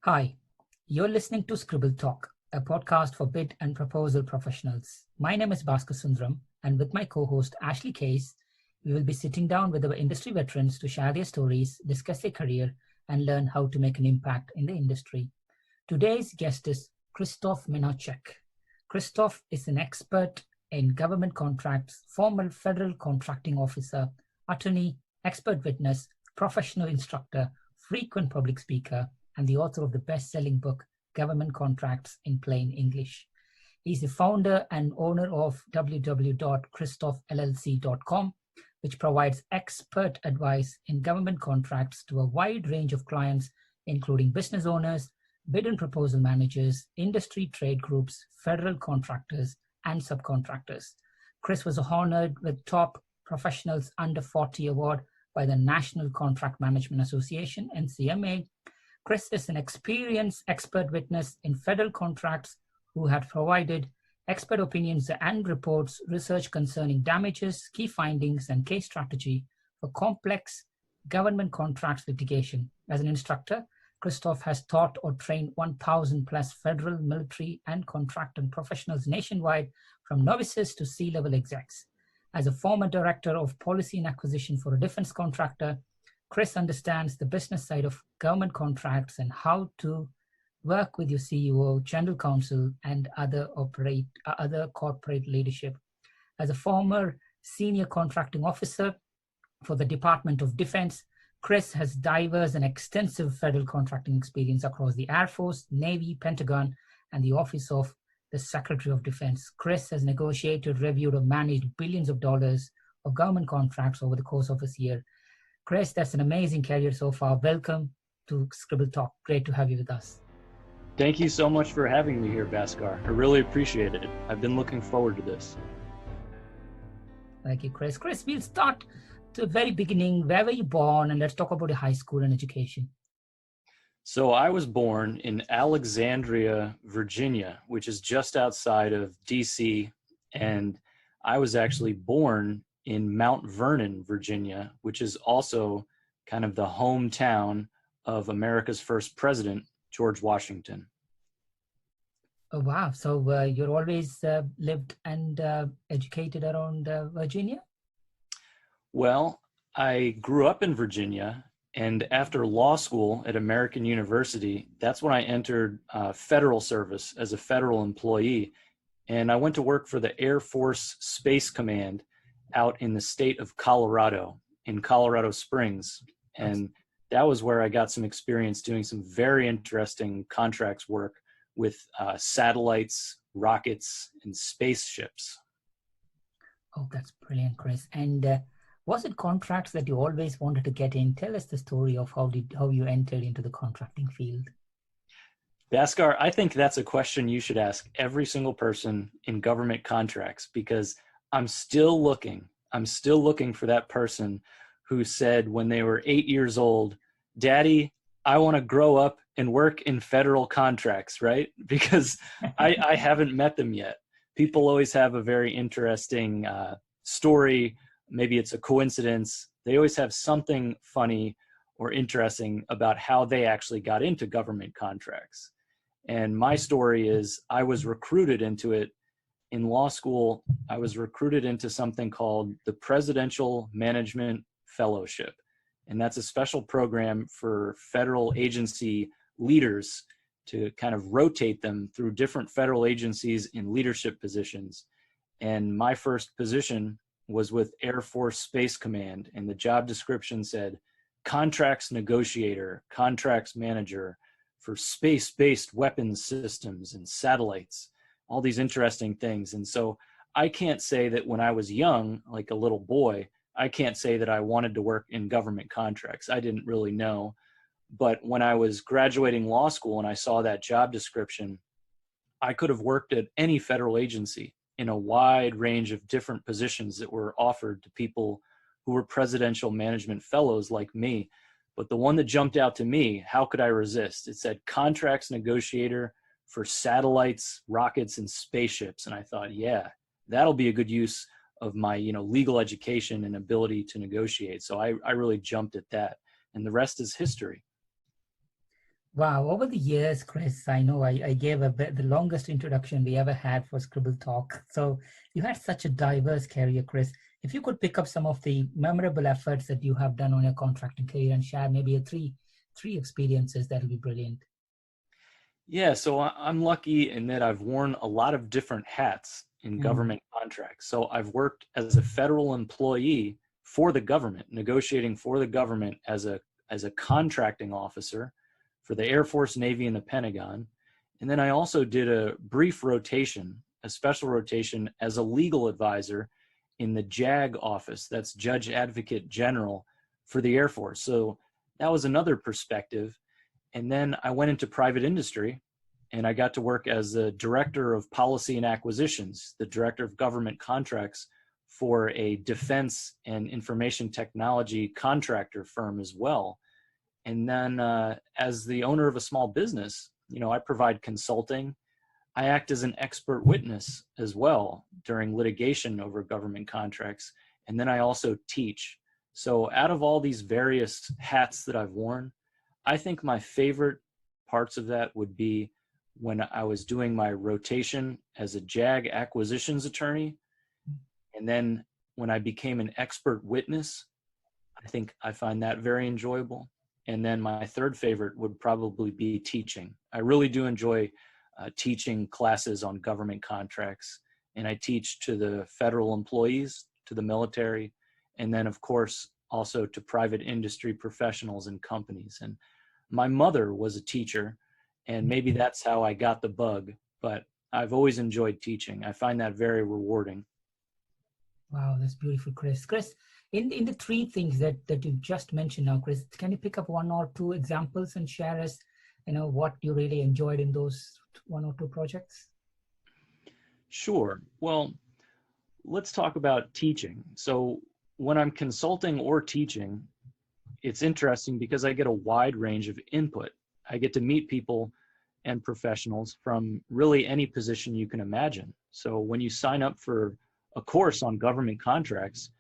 Hi, you're listening to Scribble Talk, a podcast for bid and proposal professionals. My name is Bhaskar Sundaram, and with my co-host Ashley Case, we will be sitting down with our industry veterans to share their stories, discuss their career, and learn how to make an impact in the industry. Today's guest is Christoph Mlinarchik. Christoph is an expert in government contracts, former federal contracting officer, attorney, expert witness, professional instructor, frequent public speaker, and the author of the best-selling book, Government Contracts in Plain English. He's the founder and owner of www.christophllc.com, which provides expert advice in government contracts to a wide range of clients, including business owners, bid and proposal managers, industry trade groups, federal contractors, and subcontractors. Chris was honored with Top Professionals Under 40 Award by the National Contract Management Association, NCMA. Chris is an experienced expert witness in federal contracts who had provided expert opinions and reports, research concerning damages, key findings, and case strategy for complex government contracts litigation. As an instructor, Christoph has taught or trained 1,000 plus federal, military, and contracting professionals nationwide, from novices to C-level execs. As a former director of policy and acquisition for a defense contractor, Chris understands the business side of government contracts and how to work with your CEO, general counsel, and other corporate leadership. As a former senior contracting officer for the Department of Defense, Chris has diverse and extensive federal contracting experience across the Air Force, Navy, Pentagon, and the Office of the Secretary of Defense. Chris has negotiated, reviewed, or managed billions of dollars of government contracts over the course of his year. Chris, that's an amazing career so far. Welcome to Scribble Talk. Great to have you with us. Thank you so much for having me here, Bhaskar. I really appreciate it. I've been looking forward to this. Thank you, Chris. Chris, we'll start to the very beginning. Where were you born? And let's talk about your high school and education. So I was born in Alexandria, Virginia, which is just outside of DC. And I was actually born in Mount Vernon, Virginia, which is also kind of the hometown of America's first president, George Washington. Oh, wow. So you're always lived and educated around Virginia? Well, I grew up in Virginia, and after law school at American University, that's when I entered federal service as a federal employee. And I went to work for the Air Force Space Command out in the state of Colorado, in Colorado Springs. And that was where I got some experience doing some very interesting contracts work with satellites, rockets, and spaceships. Oh, that's brilliant, Chris. And was it contracts that you always wanted to get in? Tell us the story of how you entered into the contracting field. Bhaskar, I think that's a question you should ask every single person in government contracts, because I'm still looking for that person who said when they were 8 years old, "Daddy, I want to grow up and work in federal contracts," right? Because I haven't met them yet. People always have a very interesting story. Maybe it's a coincidence. They always have something funny or interesting about how they actually got into government contracts. And my story is I was recruited into it. In law school, I was recruited into something called the Presidential Management Fellowship. And that's a special program for federal agency leaders to kind of rotate them through different federal agencies in leadership positions. And my first position was with Air Force Space Command. And the job description said, contracts negotiator, contracts manager for space-based weapons systems and satellites. All these interesting things. And so I can't say that when I was young, like a little boy, I can't say that I wanted to work in government contracts. I didn't really know. But when I was graduating law school and I saw that job description, I could have worked at any federal agency in a wide range of different positions that were offered to people who were presidential management fellows like me. But the one that jumped out to me, how could I resist? It said contracts negotiator for satellites, rockets, and spaceships. And I thought, yeah, that'll be a good use of my, legal education and ability to negotiate. So I really jumped at that. And the rest is history. Wow, over the years, Chris, I know I gave a bit the longest introduction we ever had for Scribble Talk. So you had such a diverse career, Chris. If you could pick up some of the memorable efforts that you have done on your contracting career and share maybe three experiences, that'll be brilliant. Yeah, so I'm lucky in that I've worn a lot of different hats in Mm, government contracts. So I've worked as a federal employee for the government, negotiating for the government as a contracting officer for the Air Force, Navy, and the Pentagon. And then I also did a brief rotation, a special rotation as a legal advisor in the JAG office, that's Judge Advocate General for the Air Force. So that was another perspective. And then I went into private industry and I got to work as the director of policy and acquisitions, the director of government contracts for a defense and information technology contractor firm as well. And then as the owner of a small business, I provide consulting. I act as an expert witness as well during litigation over government contracts. And then I also teach. So out of all these various hats that I've worn, I think my favorite parts of that would be when I was doing my rotation as a JAG acquisitions attorney. And then when I became an expert witness, I think I find that very enjoyable. And then my third favorite would probably be teaching. I really do enjoy teaching classes on government contracts. And I teach to the federal employees, to the military, and then, of course, also to private industry professionals and companies. And my mother was a teacher, and maybe that's how I got the bug, but I've always enjoyed teaching. I find that very rewarding. wow, that's beautiful, Chris. Chris, in the three things that you just mentioned now, Chris, can you pick up one or two examples and share us, what you really enjoyed in those one or two projects? Sure. Well, let's talk about teaching. So when I'm consulting or teaching, it's interesting because I get a wide range of input. I get to meet people and professionals from really any position you can imagine. So when you sign up for a course on government contracts,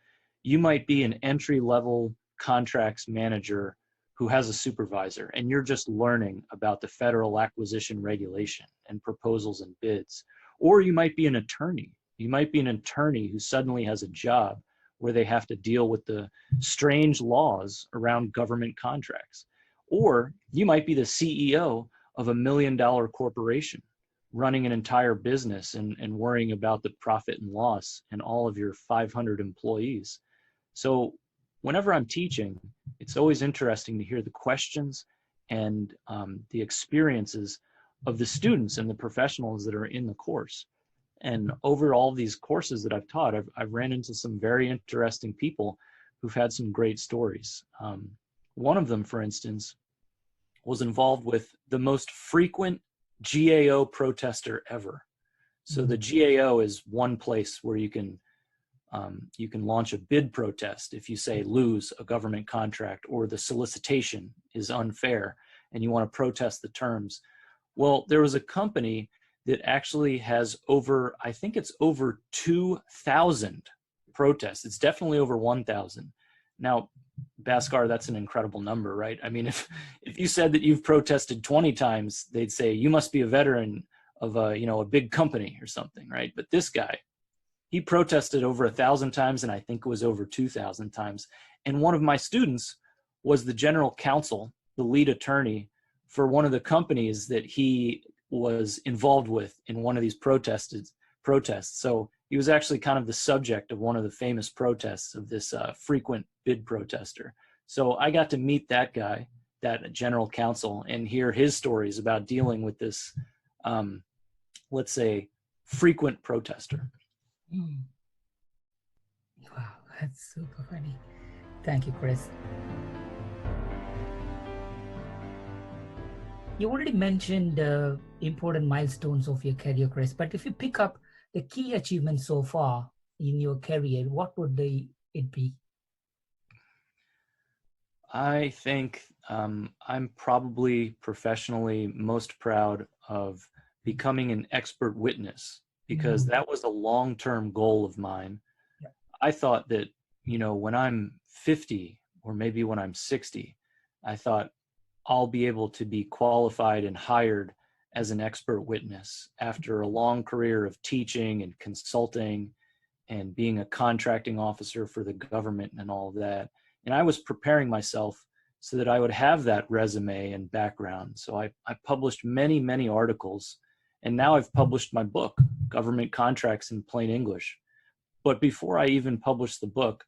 you might be an entry level contracts manager who has a supervisor, and you're just learning about the federal acquisition regulation and proposals and bids. Or you might be an attorney. You might be an attorney who suddenly has a job where they have to deal with the strange laws around government contracts. Or you might be the CEO of $1 million corporation running an entire business and worrying about the profit and loss and all of your 500 employees. So whenever I'm teaching, it's always interesting to hear the questions and the experiences of the students and the professionals that are in the course. And over all these courses that I've taught, I've ran into some very interesting people who've had some great stories. One of them, for instance, was involved with the most frequent GAO protester ever. So the GAO is one place where you can launch a bid protest if you say lose a government contract or the solicitation is unfair and you want to protest the terms. Well, there was a company that actually has over, I think it's over 2,000 protests. It's definitely over 1,000. Now, Bhaskar, that's an incredible number, right? I mean, if you said that you've protested 20 times, they'd say you must be a veteran of a big company or something, right? But this guy, he protested over 1,000 times, and I think it was over 2,000 times. And one of my students was the general counsel, the lead attorney for one of the companies that he was involved with in one of these protests. So he was actually kind of the subject of one of the famous protests of this frequent bid protester. So I got to meet that guy, that general counsel, and hear his stories about dealing with this, let's say, frequent protester. Mm. Wow, that's super funny. Thank you, Chris. You already mentioned important milestones of your career, Chris, but if you pick up the key achievements so far in your career, what would it be? I think I'm probably professionally most proud of becoming an expert witness because that was a long-term goal of mine. Yeah. I thought that, when I'm 50 or maybe when I'm 60, I thought I'll be able to be qualified and hired as an expert witness after a long career of teaching and consulting and being a contracting officer for the government and all of that. And I was preparing myself so that I would have that resume and background. So I published many, many articles, and now I've published my book, Government Contracts in Plain English. But before I even published the book,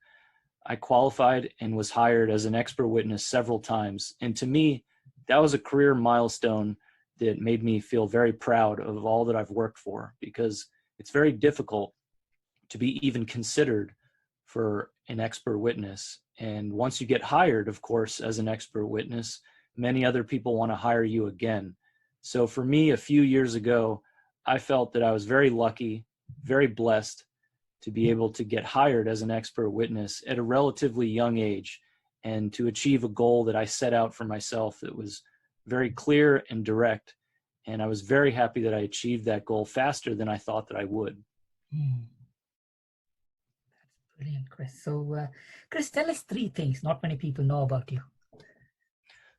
I qualified and was hired as an expert witness several times. And to me, that was a career milestone that made me feel very proud of all that I've worked for, because it's very difficult to be even considered for an expert witness. And once you get hired, of course, as an expert witness, many other people want to hire you again. So for me, a few years ago, I felt that I was very lucky, very blessed to be able to get hired as an expert witness at a relatively young age and to achieve a goal that I set out for myself that was very clear and direct. And I was very happy that I achieved that goal faster than I thought that I would. That's brilliant, Chris. So, Chris, tell us 3 things not many people know about you.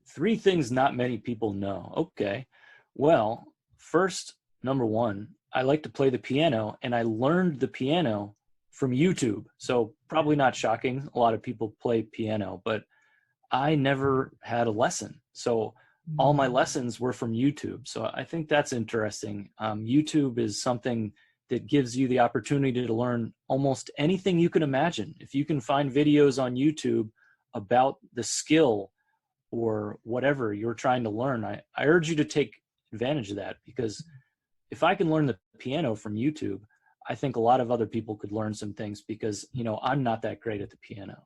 3 things not many people know. Okay. Well, first, number 1, I like to play the piano, and I learned the piano from YouTube. So probably not shocking. A lot of people play piano, but I never had a lesson. So all my lessons were from YouTube. So I think that's interesting. YouTube is something that gives you the opportunity to learn almost anything you can imagine. If you can find videos on YouTube about the skill or whatever you're trying to learn, I urge you to take advantage of that, because if I can learn the piano from YouTube, I think a lot of other people could learn some things, because, you know, I'm not that great at the piano.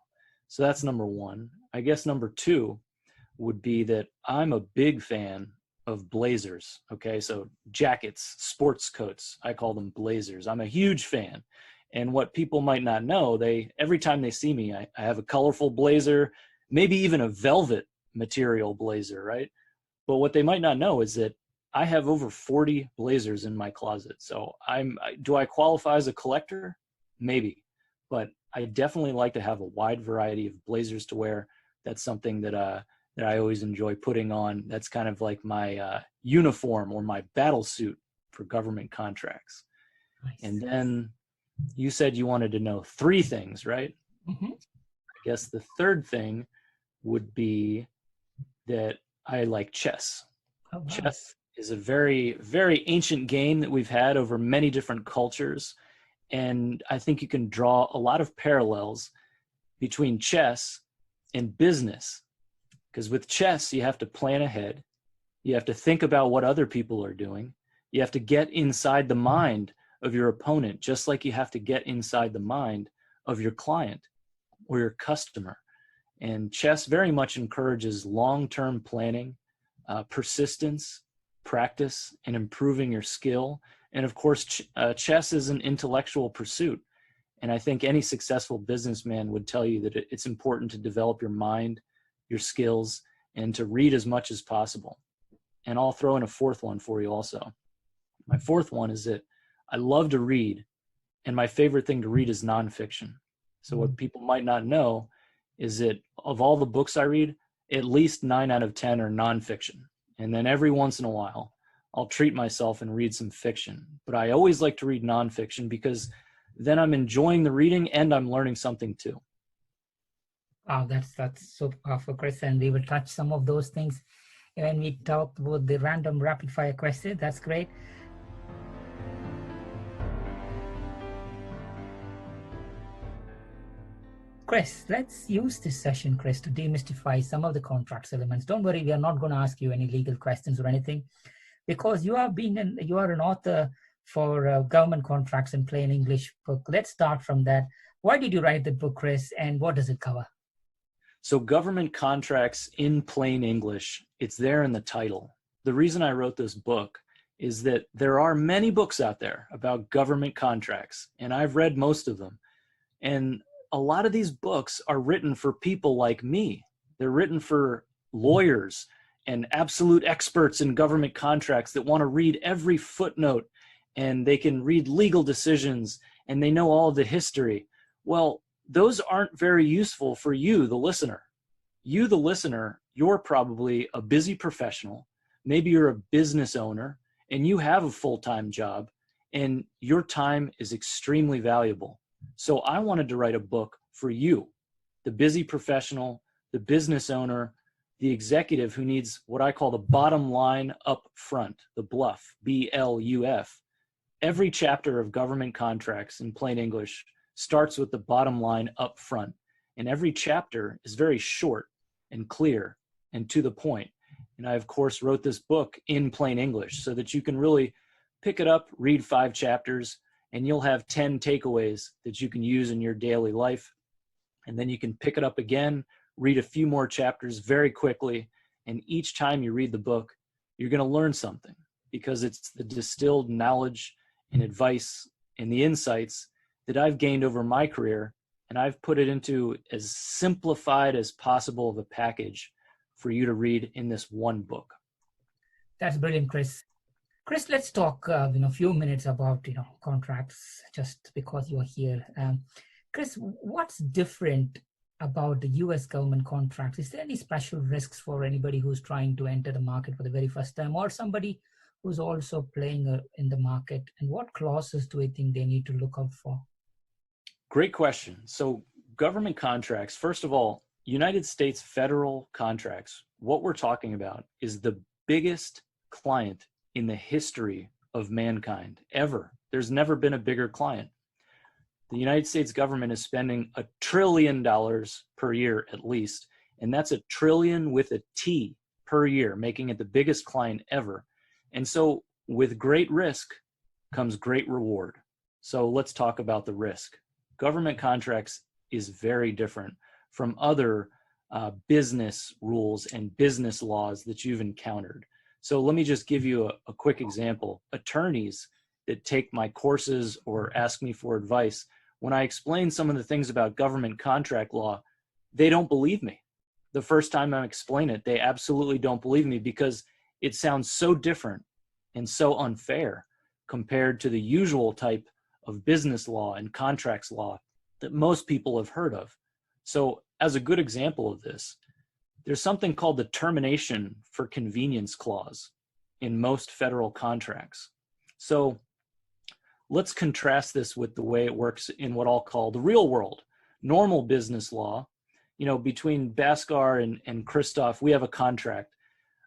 So that's number 1. I guess number 2 would be that I'm a big fan of blazers. Okay. So jackets, sports coats, I call them blazers. I'm a huge fan. And what people might not know, every time they see me, I have a colorful blazer, maybe even a velvet material blazer, right? But what they might not know is that I have over 40 blazers in my closet. So do I qualify as a collector? Maybe, but I definitely like to have a wide variety of blazers to wear. That's something that I always enjoy putting on. That's kind of like my uniform or my battle suit for government contracts. Nice. And then you said you wanted to know 3 things, right? Mm-hmm. I guess the 3rd thing would be that I like chess. Oh, wow. Chess is a very, very ancient game that we've had over many different cultures. And I think you can draw a lot of parallels between chess and business. Because with chess, you have to plan ahead. You have to think about what other people are doing. You have to get inside the mind of your opponent, just like you have to get inside the mind of your client or your customer. And chess very much encourages long-term planning, persistence, practice, and improving your skill. And of course, chess is an intellectual pursuit. And I think any successful businessman would tell you that it's important to develop your mind, your skills, and to read as much as possible. And I'll throw in a 4th one for you also. My 4th one is that I love to read, and my favorite thing to read is nonfiction. So what people might not know is that of all the books I read, at least 9 out of 10 are nonfiction. And then every once in a while, I'll treat myself and read some fiction. But I always like to read nonfiction, because then I'm enjoying the reading and I'm learning something too. Wow, that's so powerful, Chris. And we will touch some of those things when we talk about the random rapid fire question. That's great. Chris, let's use this session, Chris, to demystify some of the contracts elements. Don't worry, we are not going to ask you any legal questions or anything, because you are an author for Government Contracts in Plain English book. Let's start from that. Why did you write the book, Chris, and what does it cover? So Government Contracts in Plain English, it's there in the title. The reason I wrote this book is that there are many books out there about government contracts, and I've read most of them. And a lot of these books are written for people like me. They're written for lawyers and absolute experts in government contracts that want to read every footnote, and they can read legal decisions, and they know all of the history. Well, those aren't very useful for you, the listener. You, the listener, you're probably a busy professional. Maybe you're a business owner and you have a full-time job and your time is extremely valuable. So I wanted to write a book for you, the busy professional, the business owner, the executive who needs what I call the bottom line up front, the BLUF, BLUF. Every chapter of government contracts in plain English starts with the bottom line up front. And every chapter is very short and clear and to the point. And I, of course, wrote this book in plain English so that you can really pick it up, read 5 chapters, and you'll have 10 takeaways that you can use in your daily life. And then you can pick it up again, read a few more chapters very quickly. And each time you read the book, you're going to learn something because it's the distilled knowledge and advice and the insights that I've gained over my career. And I've put it into as simplified as possible of a package for you to read in this one book. That's brilliant, Chris. Chris, let's talk a few minutes about contracts, just because you're here. Chris, what's different about the U.S. government contracts? Is there any special risks for anybody who's trying to enter the market for the very first time, or somebody who's also playing in the market? And what clauses do you think they need to look out for? Great question. So government contracts, first of all, United States federal contracts, what we're talking about is the biggest client in the history of mankind ever. There's never been a bigger client. The United States government is spending $1 trillion per year at least, and that's $1 trillion with a T per year, making it the biggest client ever. And so with great risk comes great reward. So let's talk about the risk. Government contracts is very different from other business rules and business laws that you've encountered. So let me just give you a quick example. Attorneys that take my courses or ask me for advice, when I explain some of the things about government contract law, they don't believe me. The first time I explain it, they absolutely don't believe me because it sounds so different and so unfair compared to the usual type of business law and contracts law that most people have heard of. So as a good example of this, there's something called the termination for convenience clause in most federal contracts. So let's contrast this with the way it works in what I'll call the real world. Normal business law, between Bhaskar and Christoph, we have a contract.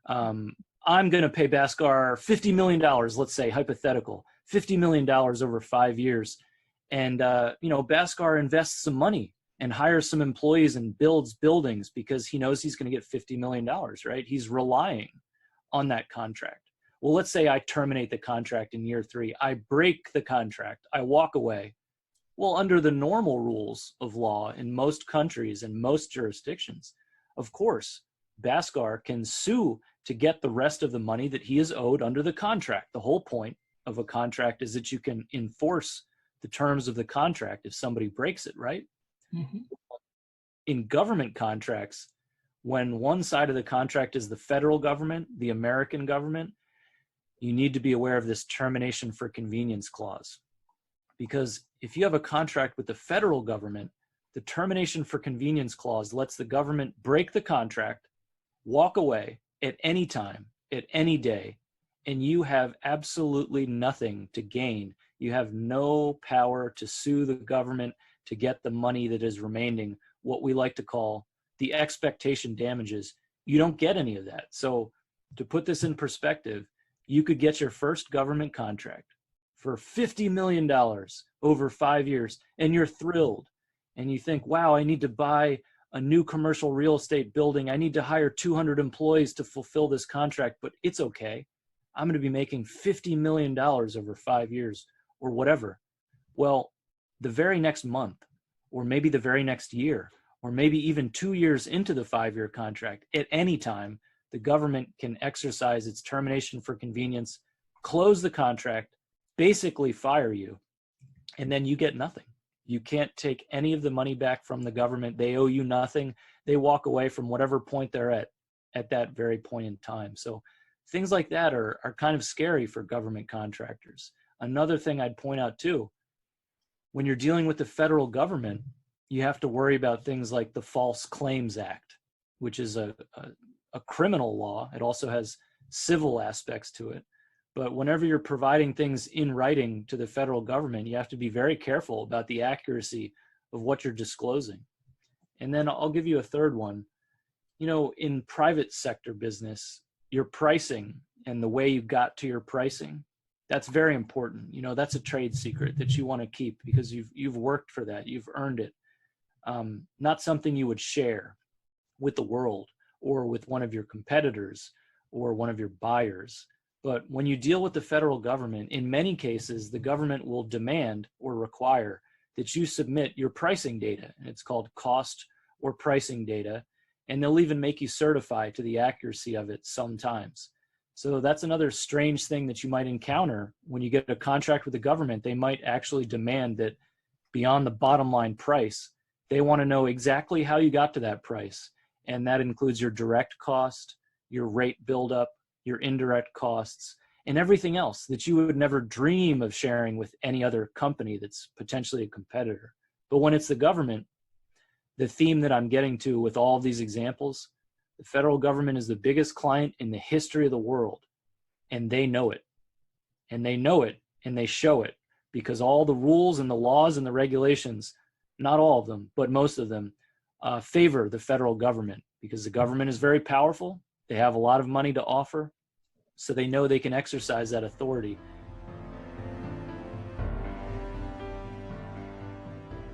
I'm going to pay Bhaskar $50 million, let's say, hypothetical, $50 million over 5 years. And, Bhaskar invests some money and hires some employees and builds buildings because he knows he's going to get $50 million, right? He's relying on that contract. Well, let's say I terminate the contract in year 3. I break the contract. I walk away. Well, under the normal rules of law in most countries and most jurisdictions, of course, Bhaskar can sue to get the rest of the money that he is owed under the contract. The whole point of a contract is that you can enforce the terms of the contract if somebody breaks it, right? Mm-hmm. In government contracts, when one side of the contract is the federal government, the American government, you need to be aware of this termination for convenience clause. Because if you have a contract with the federal government, the termination for convenience clause lets the government break the contract, walk away at any time, at any day, and you have absolutely nothing to gain. You have no power to sue the government to get the money that is remaining, what we like to call the expectation damages. You don't get any of that. So to put this in perspective, you could get your first government contract for $50 million over 5 years, and you're thrilled. And you think, wow, I need to buy a new commercial real estate building. I need to hire 200 employees to fulfill this contract, but it's okay. I'm going to be making $50 million over 5 years or whatever. Well, the very next month, or maybe the very next year, or maybe even 2 years into the 5-year contract, at any time, the government can exercise its termination for convenience, close the contract, basically fire you, and then you get nothing. You can't take any of the money back from the government. They owe you nothing. They walk away from whatever point they're at that very point in time. So things like that are kind of scary for government contractors. Another thing I'd point out too, when you're dealing with the federal government, you have to worry about things like the False Claims Act, which is a a criminal law. It also has civil aspects to it. But whenever you're providing things in writing to the federal government, you have to be very careful about the accuracy of what you're disclosing. And then I'll give you a third one. You know, in private sector business, your pricing and the way you got to your pricing, that's very important. You know, that's a trade secret that you want to keep because you've worked for that, you've earned it. Not something you would share with the world or with one of your competitors or one of your buyers. But when you deal with the federal government, in many cases, the government will demand or require that you submit your pricing data. And it's called cost or pricing data. And they'll even make you certify to the accuracy of it sometimes. So that's another strange thing that you might encounter when you get a contract with the government. They might actually demand that beyond the bottom line price, they want to know exactly how you got to that price. And that includes your direct cost, your rate buildup, your indirect costs, and everything else that you would never dream of sharing with any other company that's potentially a competitor. But when it's the government, the theme that I'm getting to with all of these examples, the federal government is the biggest client in the history of the world, and they know it. And they know it, and they show it, because all the rules and the laws and the regulations, not all of them, but most of them, favor the federal government, because the government is very powerful. They have a lot of money to offer, so they know they can exercise that authority.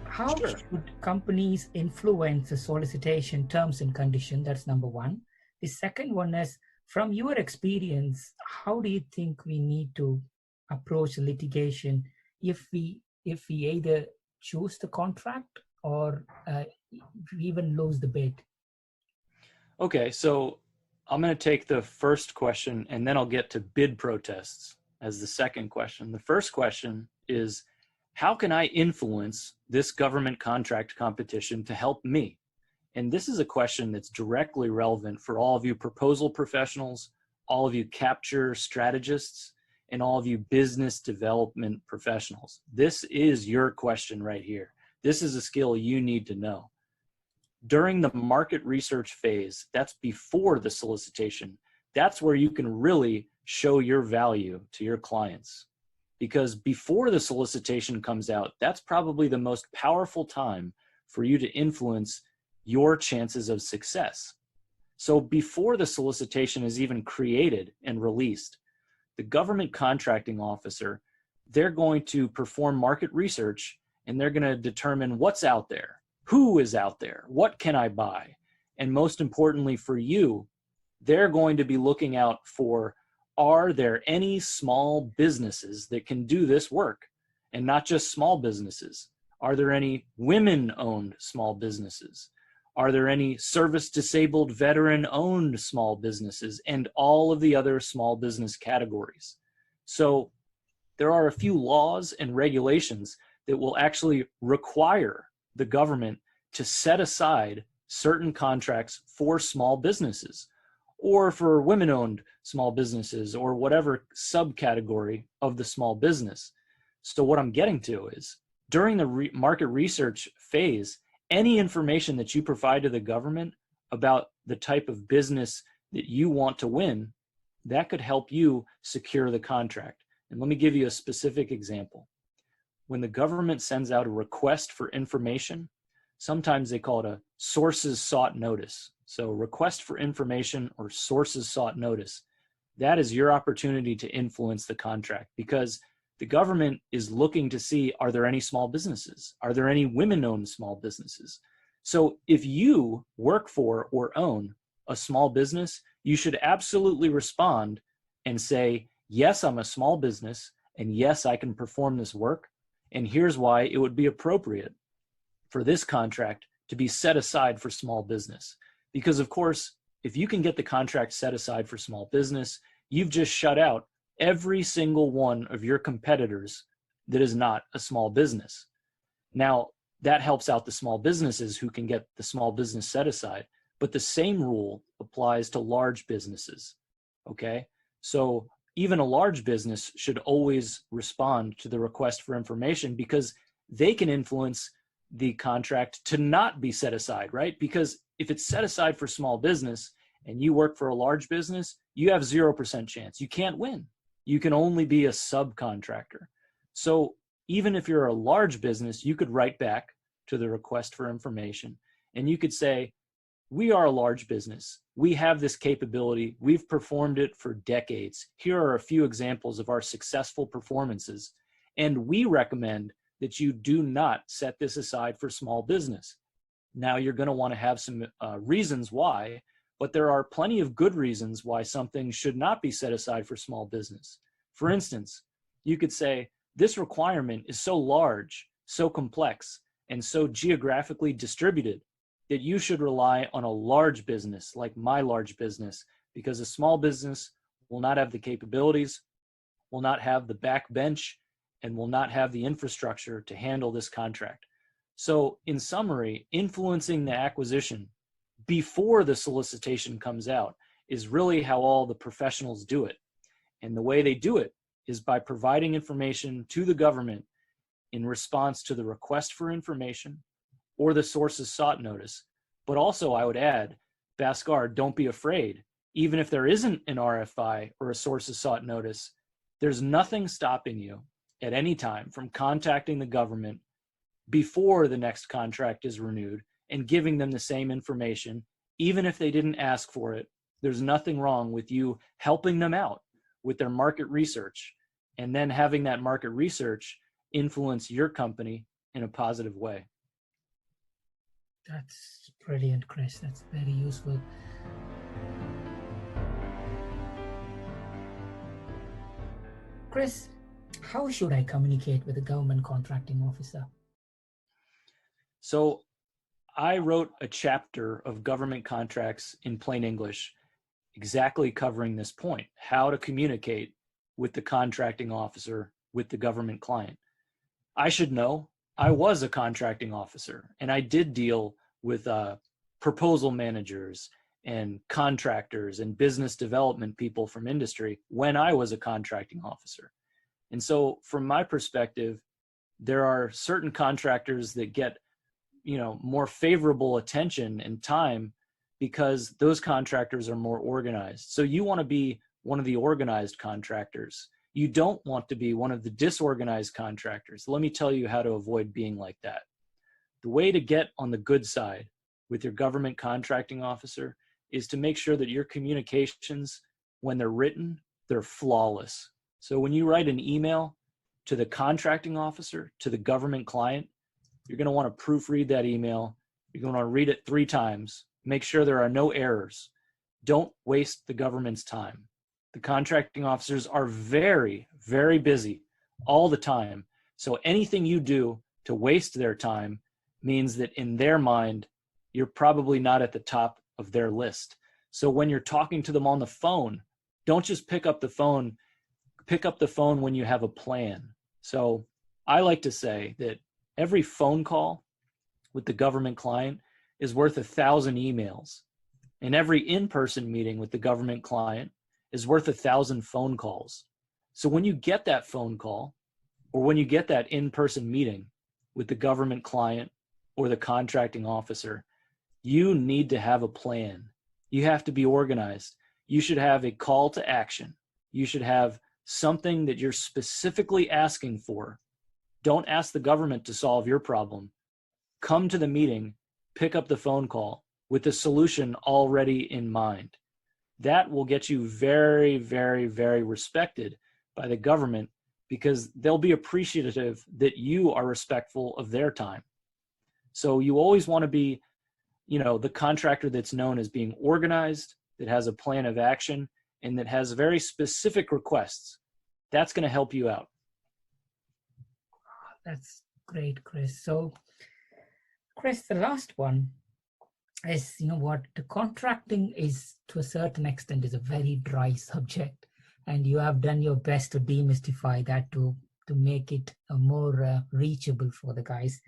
How should companies influence the solicitation terms and conditions? That's number one. The second one is, from your experience, how do you think we need to approach litigation if we either choose the contract or even lose the bid? Okay, so I'm going to take the first question and then I'll get to bid protests as the second question. The first question is, how can I influence this government contract competition to help me? And this is a question that's directly relevant for all of you proposal professionals, all of you capture strategists, and all of you business development professionals. This is your question right here. This is a skill you need to know. During the market research phase, that's before the solicitation, that's where you can really show your value to your clients. Because before the solicitation comes out, that's probably the most powerful time for you to influence your chances of success. So before the solicitation is even created and released, the government contracting officer, they're going to perform market research and they're going to determine what's out there, who is out there, what can I buy? And most importantly for you, they're going to be looking out for, are there any small businesses that can do this work? And not just small businesses. Are there any women-owned small businesses? Are there any service-disabled veteran-owned small businesses? And all of the other small business categories. So there are a few laws and regulations that will actually require the government to set aside certain contracts for small businesses, or for women-owned small businesses, or whatever subcategory of the small business. So what I'm getting to is, during the market research phase, any information that you provide to the government about the type of business that you want to win, that could help you secure the contract. And let me give you a specific example. When the government sends out a request for information, sometimes they call it a sources sought notice. So request for information or sources sought notice, that is your opportunity to influence the contract, because the government is looking to see, are there any small businesses? Are there any women-owned small businesses? So if you work for or own a small business, you should absolutely respond and say, yes, I'm a small business, and yes, I can perform this work, and here's why it would be appropriate for this contract to be set aside for small business. Because of course, if you can get the contract set aside for small business, you've just shut out every single one of your competitors that is not a small business. Now, that helps out the small businesses who can get the small business set aside, but the same rule applies to large businesses, okay? So even a large business should always respond to the request for information, because they can influence the contract to not be set aside, right? Because if it's set aside for small business and you work for a large business, you have 0% chance. You can't win. You can only be a subcontractor. So even if you're a large business, you could write back to the request for information, and you could say, we are a large business. We have this capability. We've performed it for decades. Here are a few examples of our successful performances. And we recommend that you do not set this aside for small business. Now, you're going to want to have some reasons why, but there are plenty of good reasons why something should not be set aside for small business. For instance, you could say, this requirement is so large, so complex, and so geographically distributed that you should rely on a large business like my large business, because a small business will not have the capabilities, will not have the backbench, and will not have the infrastructure to handle this contract. So in summary, influencing the acquisition before the solicitation comes out is really how all the professionals do it. And the way they do it is by providing information to the government in response to the request for information or the sources sought notice. But also, I would add, Bhaskar, don't be afraid. Even if there isn't an RFI or a sources sought notice, there's nothing stopping you at any time from contacting the government before the next contract is renewed and giving them the same information, even if they didn't ask for it. There's nothing wrong with you helping them out with their market research, and then having that market research influence your company in a positive way. That's brilliant, Chris. That's very useful. Chris, how should I communicate with a government contracting officer? So I wrote a chapter of government contracts in plain English, exactly covering this point, how to communicate with the contracting officer, with the government client. I should know, I was a contracting officer, and I did deal with proposal managers and contractors and business development people from industry when I was a contracting officer. And so from my perspective, there are certain contractors that get, more favorable attention and time because those contractors are more organized. So you want to be one of the organized contractors. You don't want to be one of the disorganized contractors. Let me tell you how to avoid being like that. The way to get on the good side with your government contracting officer is to make sure that your communications, when they're written, they're flawless. So when you write an email to the contracting officer, to the government client, you're going to want to proofread that email. You're going to want to read it 3 times. Make sure there are no errors. Don't waste the government's time. The contracting officers are very, very busy all the time. So anything you do to waste their time means that in their mind, you're probably not at the top of their list. So when you're talking to them on the phone, don't just pick up the phone. Pick up the phone when you have a plan. So I like to say that every phone call with the government client is worth 1,000 emails. And every in-person meeting with the government client is worth 1,000 phone calls. So when you get that phone call, or when you get that in-person meeting with the government client or the contracting officer, you need to have a plan. You have to be organized. You should have a call to action. You should have something that you're specifically asking for. Don't ask the government to solve your problem. Come to the meeting, pick up the phone call with the solution already in mind. That will get you very, very, very respected by the government because they'll be appreciative that you are respectful of their time. So you always want to be, the contractor that's known as being organized, that has a plan of action, and that has very specific requests. That's going to help you out. That's great, Chris. So, Chris, the last one is, the contracting is, to a certain extent, is a very dry subject. And you have done your best to demystify that to make it more reachable for the guys.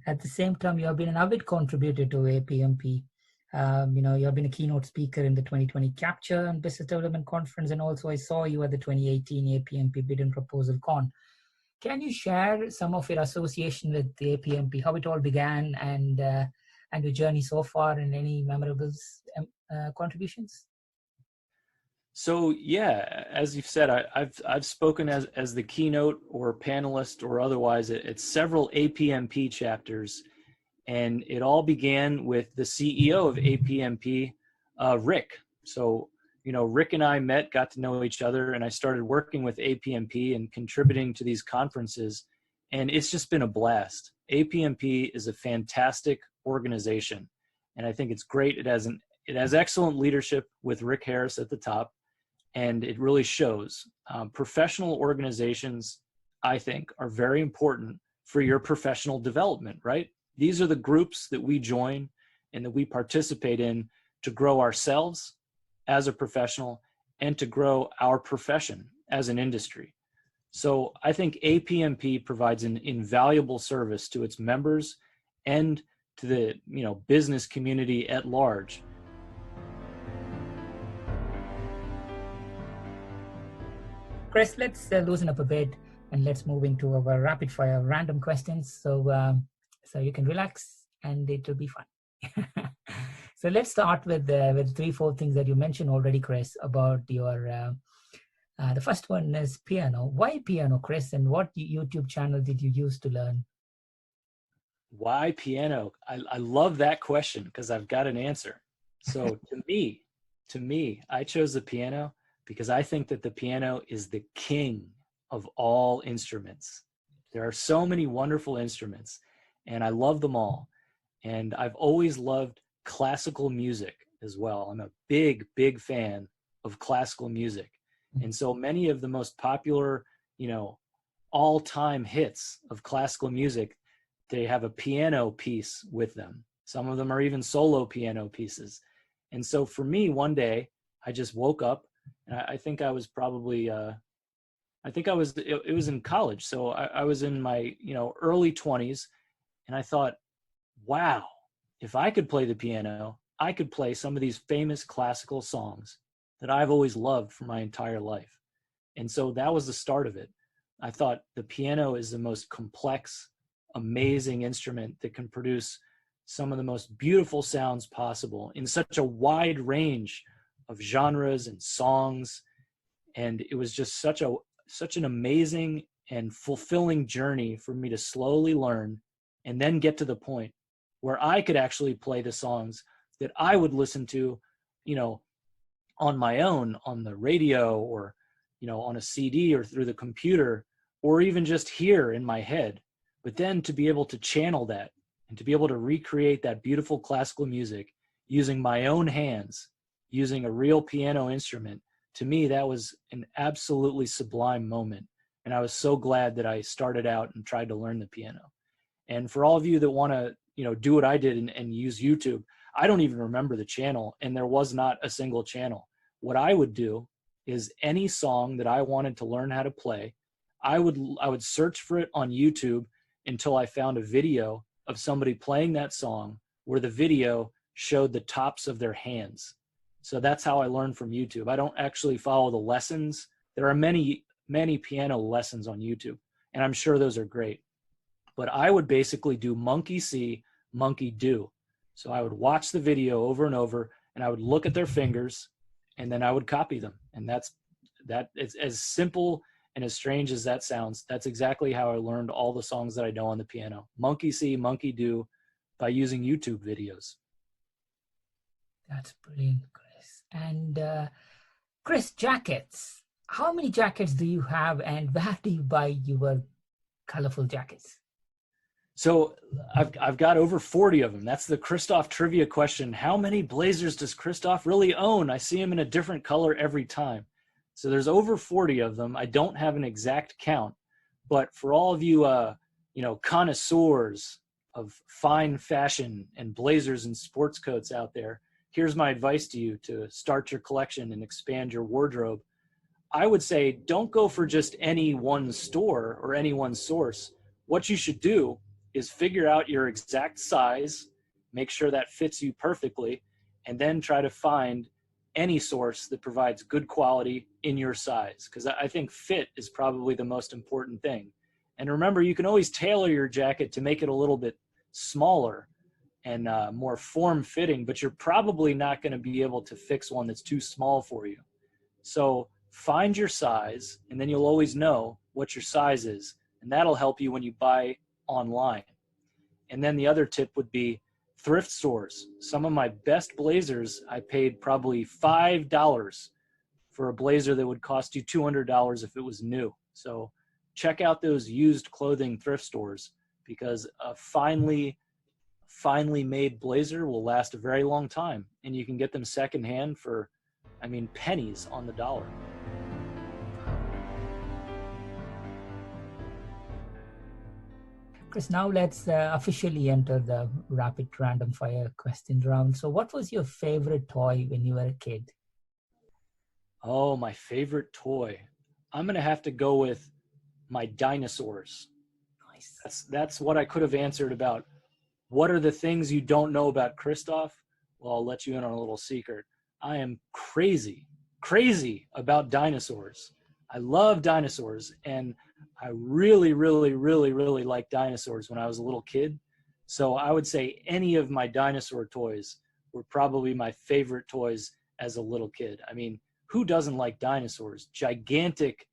At the same time, you have been an avid contributor to APMP. You have been a keynote speaker in the 2020 Capture and Business Development Conference, and also I saw you at the 2018 APMP Bid and Proposal Con. Can you share some of your association with the APMP, how it all began, and your journey so far, and any memorable contributions? So yeah, as you've said, I've spoken as the keynote or panelist or otherwise at several APMP chapters, and it all began with the CEO of APMP, Rick. So Rick and I met, got to know each other, and I started working with APMP and contributing to these conferences, and it's just been a blast. APMP is a fantastic organization, and I think it's great. It has excellent leadership with Rick Harris at the top, and it really shows. Professional organizations, I think, are very important for your professional development, right? These are the groups that we join and that we participate in to grow ourselves as a professional and to grow our profession as an industry. So I think APMP provides an invaluable service to its members and to the business community at large. Chris, let's loosen up a bit and let's move into our rapid fire random questions. So you can relax and it will be fun. So let's start with 3-4 things that you mentioned already, Chris, about your, the first one is piano. Why piano, Chris? And what YouTube channel did you use to learn? Why piano? I love that question because I've got an answer. So to me, I chose the piano because I think that the piano is the king of all instruments. There are so many wonderful instruments, and I love them all. And I've always loved classical music as well. I'm a big, big fan of classical music. And so many of the most popular, all-time hits of classical music, they have a piano piece with them. Some of them are even solo piano pieces. And so for me, one day, I just woke up, and I think I was probably, it was in college. So I was in my, early 20s, and I thought, wow, if I could play the piano, I could play some of these famous classical songs that I've always loved for my entire life. And so that was the start of it. I thought the piano is the most complex, amazing instrument that can produce some of the most beautiful sounds possible in such a wide range of genres and songs. And it was just such an amazing and fulfilling journey for me to slowly learn and then get to the point where I could actually play the songs that I would listen to, on my own, on the radio or, on a CD or through the computer, or even just here in my head. But then to be able to channel that and to be able to recreate that beautiful classical music using my own hands, using a real piano instrument, to me, that was an absolutely sublime moment. And I was so glad that I started out and tried to learn the piano. And for all of you that want to, do what I did and use YouTube, I don't even remember the channel, and there was not a single channel. What I would do is any song that I wanted to learn how to play, I would search for it on YouTube until I found a video of somebody playing that song where the video showed the tops of their hands. So that's how I learned from YouTube. I don't actually follow the lessons. There are many, many piano lessons on YouTube, and I'm sure those are great. But I would basically do monkey see, monkey do. So I would watch the video over and over, and I would look at their fingers, and then I would copy them. And it's as simple and as strange as that sounds. That's exactly how I learned all the songs that I know on the piano. Monkey see, monkey do, by using YouTube videos. That's brilliant, Chris. And Chris, jackets. How many jackets do you have, and where do you buy your colorful jackets? So I've got over 40 of them. That's the Christoph trivia question. How many blazers does Christoph really own? I see him in a different color every time. So there's over 40 of them. I don't have an exact count, but for all of you, connoisseurs of fine fashion and blazers and sports coats out there, here's my advice to you to start your collection and expand your wardrobe. I would say don't go for just any one store or any one source. What you should do is figure out your exact size, make sure that fits you perfectly, and then try to find any source that provides good quality in your size. Because I think fit is probably the most important thing. And remember, you can always tailor your jacket to make it a little bit smaller, and more form-fitting, but you're probably not going to be able to fix one that's too small for you. So find your size, and then you'll always know what your size is, and that'll help you when you buy online. And then the other tip would be thrift stores. Some of my best blazers, I paid probably $5 for a blazer that would cost you $200 if it was new. So check out those used clothing thrift stores, because a finely made blazer will last a very long time, and you can get them secondhand for, I mean, pennies on the dollar. Chris, now let's officially enter the rapid random fire question round. So what was your favorite toy when you were a kid? Oh, my favorite toy. I'm going to have to go with my dinosaurs. Nice. That's what I could have answered about. What are the things you don't know about Christoph? Well, I'll let you in on a little secret. I am crazy about dinosaurs. I love dinosaurs, and I really liked dinosaurs when I was a little kid. So I would say any of my dinosaur toys were probably my favorite toys as a little kid. I mean, who doesn't like dinosaurs? Gigantic,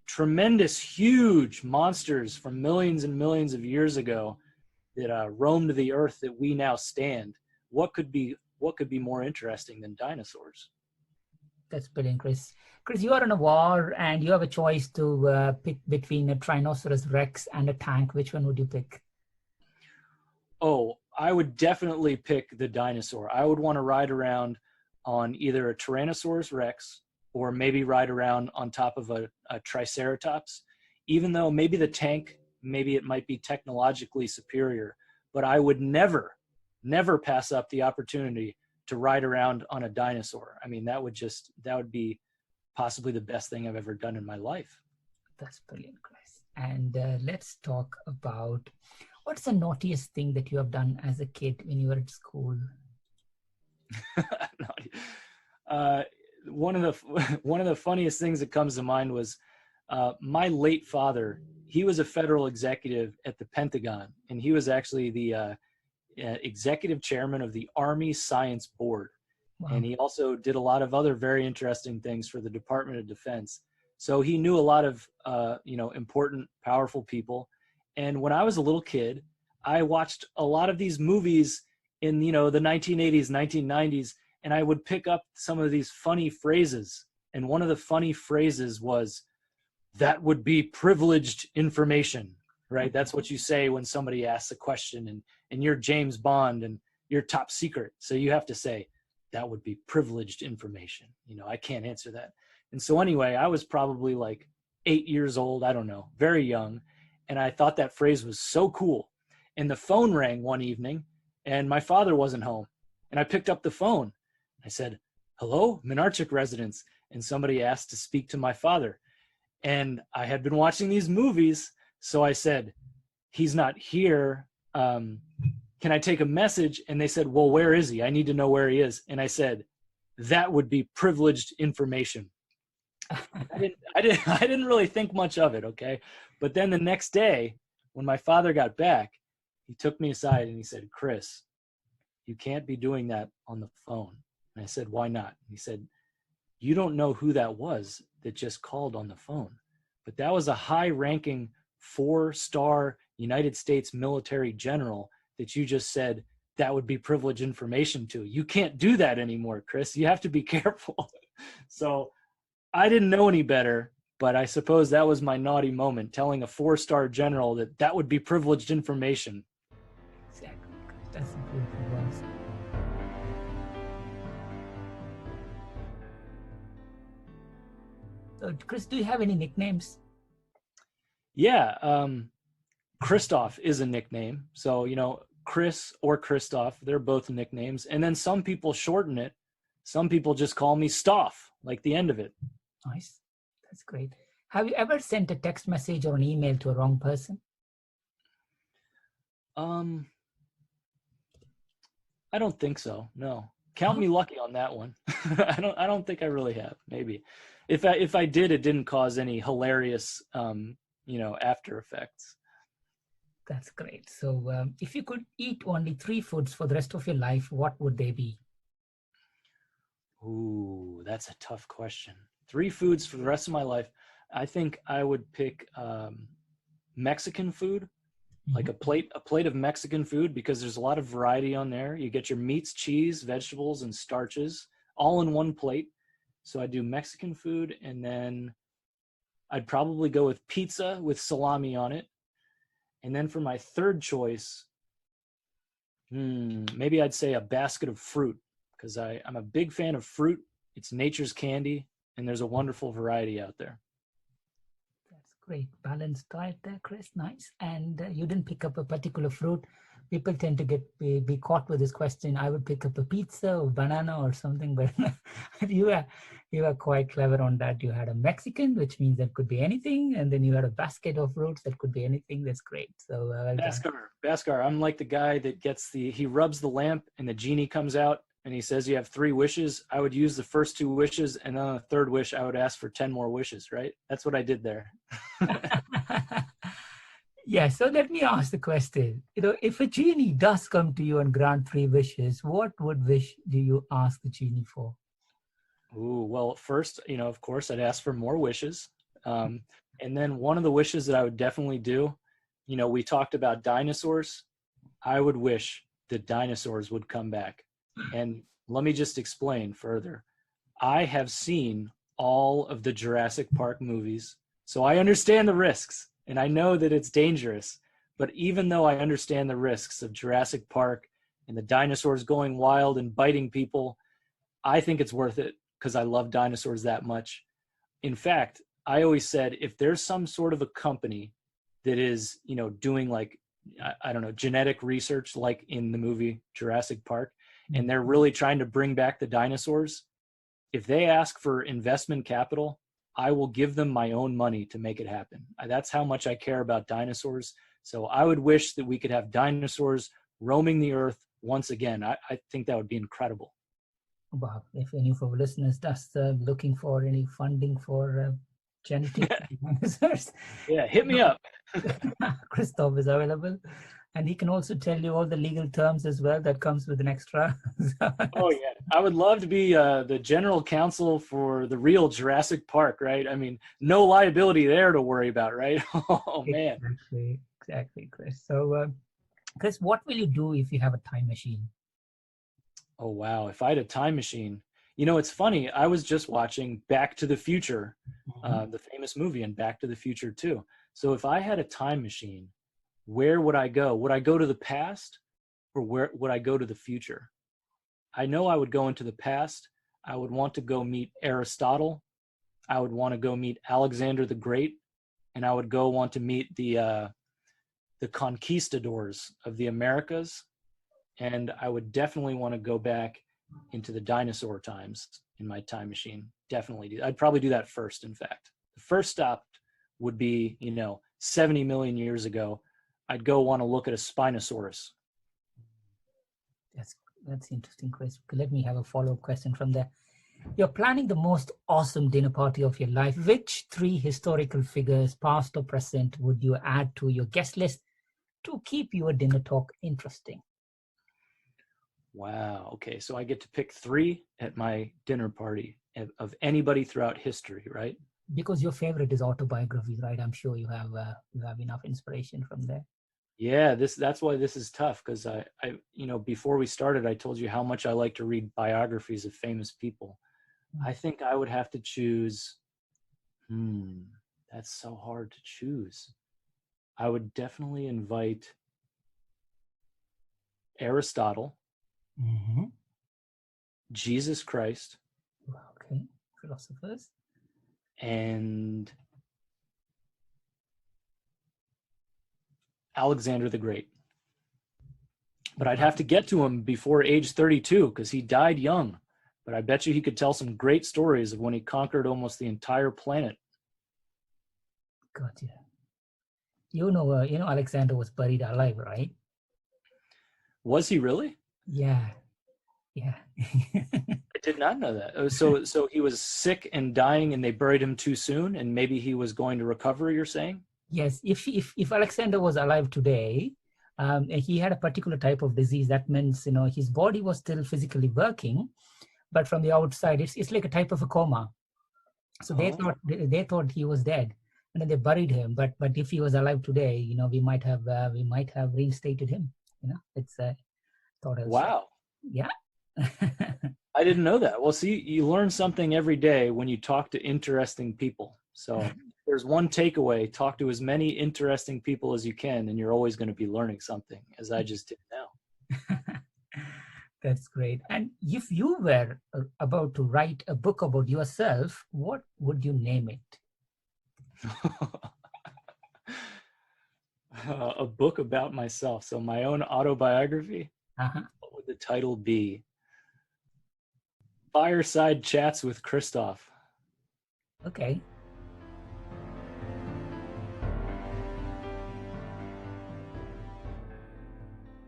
tremendous, huge monsters from millions and millions of years ago that roamed the earth that we now stand. What could be more interesting than dinosaurs? That's brilliant, Chris. Chris, you are in a war and you have a choice to pick between a Tyrannosaurus Rex and a tank. Which one would you pick? Oh, I would definitely pick the dinosaur. I would want to ride around on either a Tyrannosaurus Rex or maybe ride around on top of a Triceratops. Even though maybe the tank, maybe it might be technologically superior, but I would never pass up the opportunity to ride around on a dinosaur. I mean, that would be possibly the best thing I've ever done in my life. That's brilliant, Chris. And let's talk about what's the naughtiest thing that you have done as a kid when you were at school? One of the funniest things that comes to mind was my late father. He was a federal executive at the Pentagon, and he was actually the executive chairman of the Army Science Board. Wow. And he also did a lot of other very interesting things for the Department of Defense. So he knew a lot of important, powerful people. And when I was a little kid, I watched a lot of these movies in the 1980s, 1990s, and I would pick up some of these funny phrases. And one of the funny phrases was, "That would be privileged information," right? That's what you say when somebody asks a question and you're James Bond and you're top secret. So you have to say, "That would be privileged information." I can't answer that. And so anyway, I was probably like 8 years old, I don't know, very young. And I thought that phrase was so cool. And the phone rang one evening and my father wasn't home. And I picked up the phone. I said, "Hello, Mlinarchik residence." And somebody asked to speak to my father. And I had been watching these movies. So I said, "He's not here. Can I take a message?" And they said, "Well, where is he? I need to know where he is." And I said, "That would be privileged information." I didn't really think much of it. Okay. But then the next day when my father got back, he took me aside and he said, "Chris, you can't be doing that on the phone." And I said, "Why not?" And he said, "You don't know who that was that just called on the phone, but that was a high-ranking 4-star United States military general that you just said that would be privileged information to. You can't do that anymore, Chris. You have to be careful." So I didn't know any better, but I suppose that was my naughty moment, telling a 4-star general that would be privileged information. Exactly. That's a beautiful words. So, Chris, do you have any nicknames? Yeah, Christoph is a nickname. So, Chris or Christoph, they're both nicknames. And then some people shorten it. Some people just call me Stoff, like the end of it. Nice. That's great. Have you ever sent a text message or an email to a wrong person? I don't think so. No. Count me lucky on that one. I don't think I really have. Maybe. If I did, it didn't cause any hilarious after effects. That's great. So if you could eat only 3 foods for the rest of your life, what would they be? Ooh, that's a tough question. 3 foods for the rest of my life. I think I would pick Mexican food, like Mhm. a plate of Mexican food, because there's a lot of variety on there. You get your meats, cheese, vegetables, and starches all in one plate. So I do Mexican food, and then I'd probably go with pizza with salami on it. And then for my third choice, maybe I'd say a basket of fruit, because I'm a big fan of fruit. It's nature's candy, and there's a wonderful variety out there. That's great. Balanced diet there, Chris. Nice. And you didn't pick up a particular fruit. People tend to be caught with this question. I would pick up a pizza or banana or something, but you are you are quite clever on that. You had a Mexican, which means that could be anything, and then you had a basket of fruits that could be anything. That's great. So well done. Baskar, I'm like the guy that he rubs the lamp and the genie comes out and he says you have 3 wishes. I would use the first 2 wishes, and then on the third wish, I would ask for 10 more wishes, right? That's what I did there. Yeah, so let me ask the question. If a genie does come to you and grant 3 wishes, what would wish do you ask the genie for? Ooh, well, first, of course, I'd ask for more wishes. Um, and then one of the wishes that I would definitely do, we talked about dinosaurs. I would wish that dinosaurs would come back. And let me just explain further. I have seen all of the Jurassic Park movies, so I understand the risks and I know that it's dangerous. But even though I understand the risks of Jurassic Park and the dinosaurs going wild and biting people, I think it's worth it because I love dinosaurs that much. In fact, I always said if there's some sort of a company that is, doing like, I don't know, genetic research, like in the movie Jurassic Park, and they're really trying to bring back the dinosaurs, if they ask for investment capital, I will give them my own money to make it happen. That's how much I care about dinosaurs. So I would wish that we could have dinosaurs roaming the earth once again. I think that would be incredible. Bob, if any of our listeners just looking for any funding for genetic dinosaurs, Yeah, hit me up. Christoph is available. And he can also tell you all the legal terms as well that comes with an extra. Oh yeah, I would love to be the general counsel for the real Jurassic Park, right? I mean, no liability there to worry about, right? Oh man. Exactly, Chris. So, Chris, what will you do if you have a time machine? Oh wow, if I had a time machine. It's funny. I was just watching Back to the Future, the famous movie, and Back to the Future too. So if I had a time machine, where would I go? Would I go to the past, or where would I go to the future? I know I would go into the past. I would want to go meet Aristotle. I would want to go meet Alexander the Great, and I would go want to meet the conquistadors of the Americas. And I would definitely want to go back into the dinosaur times in my time machine. Definitely. I'd probably do that first, in fact. The first stop would be, 70 million years ago. I'd go want to look at a Spinosaurus. That's interesting, Chris. Let me have a follow-up question from there. You're planning the most awesome dinner party of your life. Which 3 historical figures, past or present, would you add to your guest list to keep your dinner talk interesting? Wow. Okay. So I get to pick 3 at my dinner party of anybody throughout history, right? Because your favorite is autobiographies, right? I'm sure you have enough inspiration from there. Yeah, that's why this is tough, because I before we started, I told you how much I like to read biographies of famous people. I think I would have to choose. That's so hard to choose. I would definitely invite Aristotle, Jesus Christ, Okay, philosophers, and Alexander the Great. But I'd have to get to him before age 32 because he died young. But I bet you he could tell some great stories of when he conquered almost the entire planet. Gotcha. Alexander was buried alive, right? Was he really? Yeah. I did not know that. So he was sick and dying, and they buried him too soon, and maybe he was going to recover. You're saying? Yes, if Alexander was alive today, he had a particular type of disease. That means, his body was still physically working, but from the outside, it's like a type of a coma. So Oh, they thought he was dead, and then they buried him. But if he was alive today, we might have reinstated him. It's thought I'll share. wow. Yeah. I didn't know that. Well, see, you learn something every day when you talk to interesting people. So there's one takeaway: talk to as many interesting people as you can, and you're always going to be learning something, as I just did now. That's great. And if you were about to write a book about yourself, what would you name it? A book about myself. So my own autobiography. Uh-huh. What would the title be? Fireside Chats with Christoph. Okay.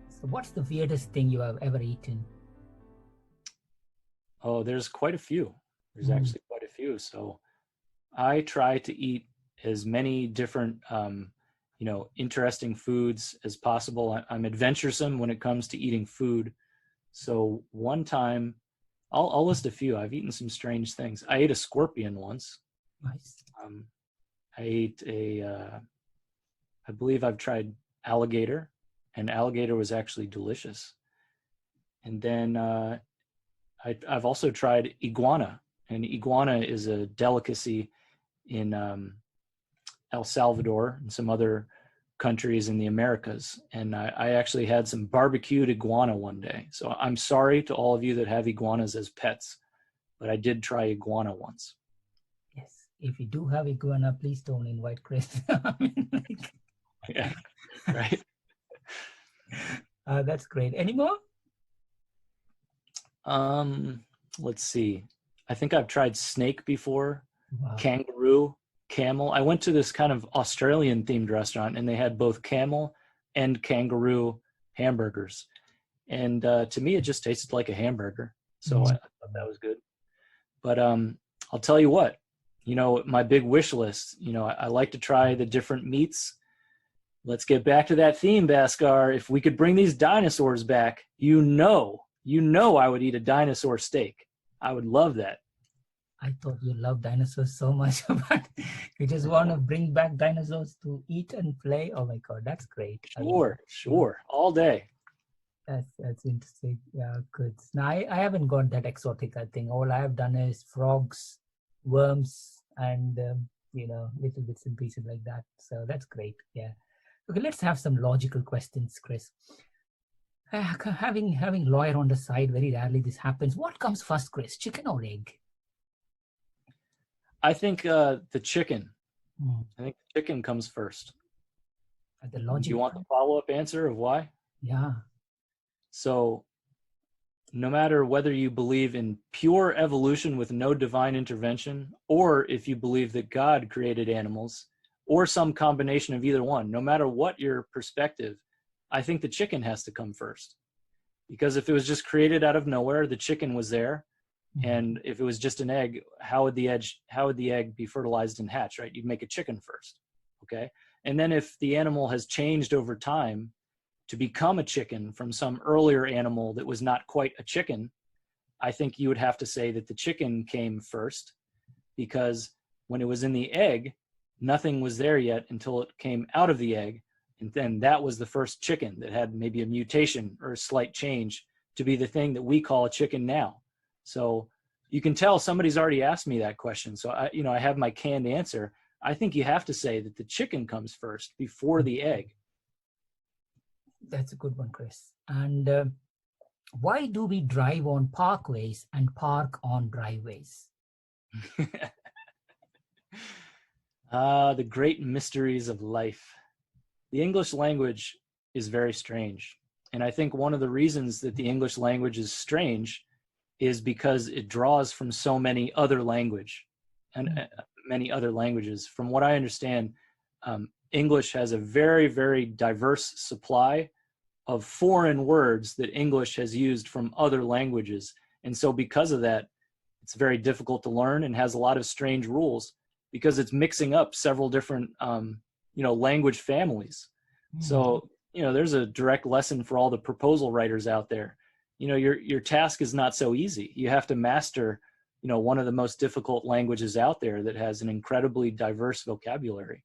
So what's the weirdest thing you have ever eaten? Oh, there's quite a few. There's Mm, actually quite a few. So I try to eat as many different, interesting foods as possible. I'm adventuresome when it comes to eating food. So one time, I'll list a few. I've eaten some strange things. I ate a scorpion once. nice. Um, I ate I believe I've tried alligator, and alligator was actually delicious. And then I've also tried iguana, and iguana is a delicacy in El Salvador and some other countries in the Americas. And I actually had some barbecued iguana one day. So I'm sorry to all of you that have iguanas as pets, but I did try iguana once. Yes. If you do have iguana, please don't invite Chris. I mean, Yeah, right. that's great. Any more? Um, let's see. I think I've tried snake before, Wow. kangaroo, camel. I went to this kind of Australian themed restaurant and they had both camel and kangaroo hamburgers. And to me, it just tasted like a hamburger. So I Mm. thought that was good. But I'll tell you what, my big wish list, I like to try the different meats. Let's get back to that theme, Bhaskar. If we could bring these dinosaurs back, I would eat a dinosaur steak. I would love that. I thought you love dinosaurs so much, but you just want to bring back dinosaurs to eat and play. Oh my God, that's great. I love Sure, it. sure, all day. That's interesting. Yeah, good. Now I haven't got that exotic. I think all I have done is frogs, worms, and little bits and pieces like that. So that's great. Yeah. Okay, let's have some logical questions, Chris. Having lawyer on the side, very rarely this happens. What comes first, Chris? Chicken or egg? I think the chicken. Hmm. I think the chicken comes first. The Do you logic. want the follow-up answer of why? Yeah. So, no matter whether you believe in pure evolution with no divine intervention, or if you believe that God created animals, or some combination of either one, no matter what your perspective, I think the chicken has to come first. Because if it was just created out of nowhere, the chicken was there. Mhm. And if it was just an egg, how would the egg be fertilized and hatched, right? You'd make a chicken first. Okay. And then if the animal has changed over time to become a chicken from some earlier animal that was not quite a chicken, I think you would have to say that the chicken came first, because when it was in the egg, nothing was there yet until it came out of the egg. And then that was the first chicken that had maybe a mutation or a slight change to be the thing that we call a chicken now. So you can tell somebody's already asked me that question. So I have my canned answer. I think you have to say that the chicken comes first before the egg. That's a good one, Chris. And why do we drive on parkways and park on driveways? The great mysteries of life. The English language is very strange. And I think one of the reasons that the English language is strange is because it draws from so many other language and many other languages. From what I understand, English has a very, very diverse supply of foreign words that English has used from other languages. And so because of that, it's very difficult to learn and has a lot of strange rules because it's mixing up several different language families. So, there's a direct lesson for all the proposal writers out there. Your task is not so easy. You have to master, one of the most difficult languages out there that has an incredibly diverse vocabulary.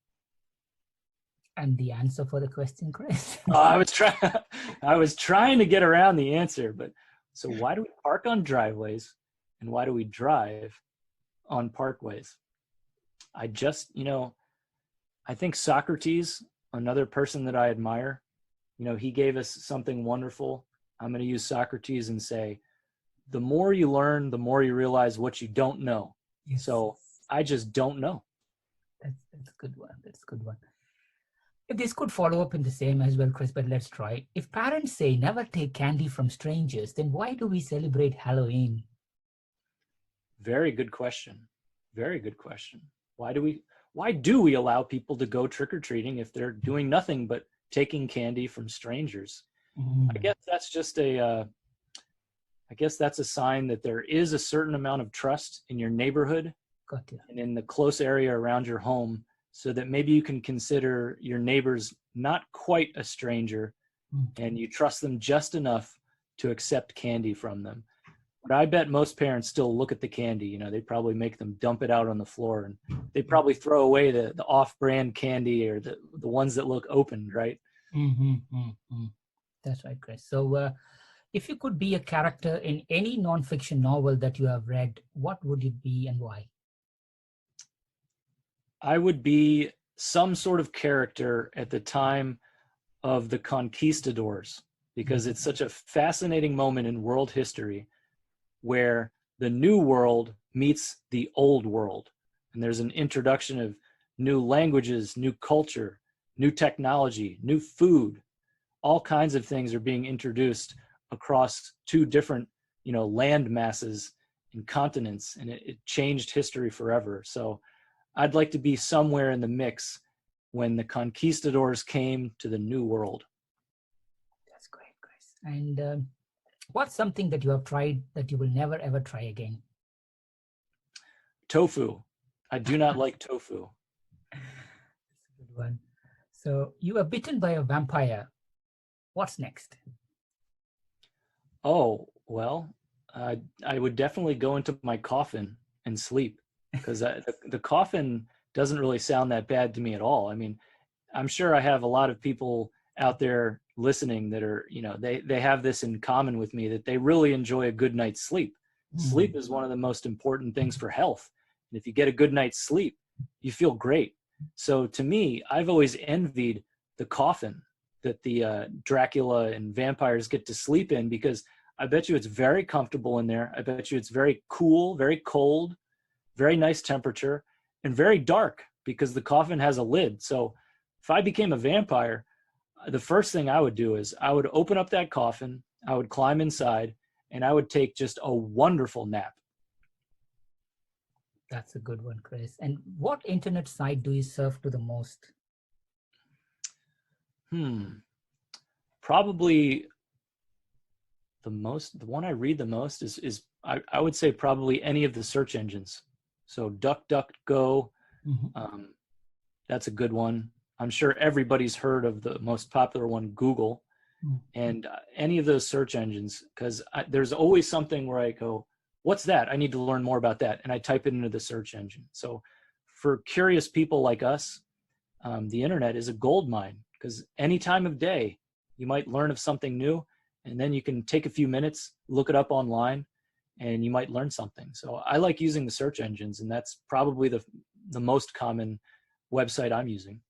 And the answer for the question, Chris? I was trying to get around the answer, but so why do we park on driveways and why do we drive on parkways? I think Socrates, another person that I admire, he gave us something wonderful. I'm going to use Socrates and say, the more you learn, the more you realize what you don't know. Yes. So I just don't know. That's a good one. That's a good one. If this could follow up in the same as well, Chris, but let's try. If parents say never take candy from strangers, then why do we celebrate Halloween? Very good question. Very good question. Why do we allow people to go trick-or-treating if they're doing nothing but taking candy from strangers? I guess that's just a sign that there is a certain amount of trust in your neighborhood and in the close area around your home, so that maybe you can consider your neighbors not quite a stranger and you trust them just enough to accept candy from them. But I bet most parents still look at the candy. They probably make them dump it out on the floor, and they probably throw away the off-brand candy or the ones that look opened, right? That's right, Chris. So if you could be a character in any nonfiction novel that you have read, what would it be and why? I would be some sort of character at the time of the conquistadors, because it's such a fascinating moment in world history where the new world meets the old world. And there's an introduction of new languages, new culture, new technology, new food. All kinds of things are being introduced across two different, land masses and continents, and it changed history forever. So I'd like to be somewhere in the mix when the conquistadors came to the new world. That's great, Chris. And what's something that you have tried that you will never, ever try again? Tofu. I do not like tofu. That's a good one. So you were bitten by a vampire. What's next? Oh, well, I would definitely go into my coffin and sleep, because the coffin doesn't really sound that bad to me at all. I mean, I'm sure I have a lot of people out there listening that are, they have this in common with me, that they really enjoy a good night's sleep. Sleep is one of the most important things for health. And if you get a good night's sleep, you feel great. So to me, I've always envied the coffin that the Dracula and vampires get to sleep in, because I bet you it's very comfortable in there. I bet you it's very cool, very cold, very nice temperature, and very dark, because the coffin has a lid. So if I became a vampire, the first thing I would do is I would open up that coffin, I would climb inside, and I would take just a wonderful nap. That's a good one, Chris. And what internet site do you surf to the most? Probably the one I read the most is I would say probably any of the search engines. So DuckDuckGo, that's a good one. I'm sure everybody's heard of the most popular one, Google, and any of those search engines, because there's always something where I go, what's that? I need to learn more about that. And I type it into the search engine. So for curious people like us, the internet is a gold mine, because any time of day, you might learn of something new, and then you can take a few minutes, look it up online, and you might learn something. So I like using the search engines, and that's probably the most common website I'm using.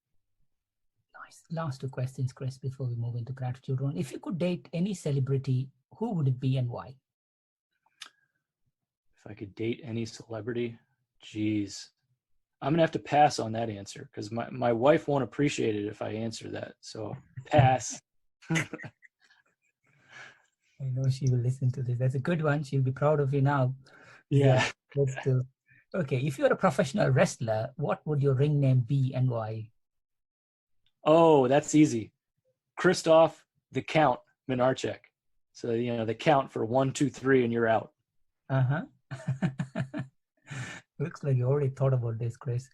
Nice. Last two questions, Chris, before we move into gratitude round. If you could date any celebrity, who would it be and why? If I could date any celebrity, geez, I'm going to have to pass on that answer, because my wife won't appreciate it if I answer that. So pass. I know she will listen to this. That's a good one. She'll be proud of you now. Yeah. Let's do. Okay. If you're a professional wrestler, what would your ring name be and why? Oh, that's easy. Christoph, the Count Mlinarchik. So, the count for 1, 2, 3, and you're out. Looks like you already thought about this, Chris.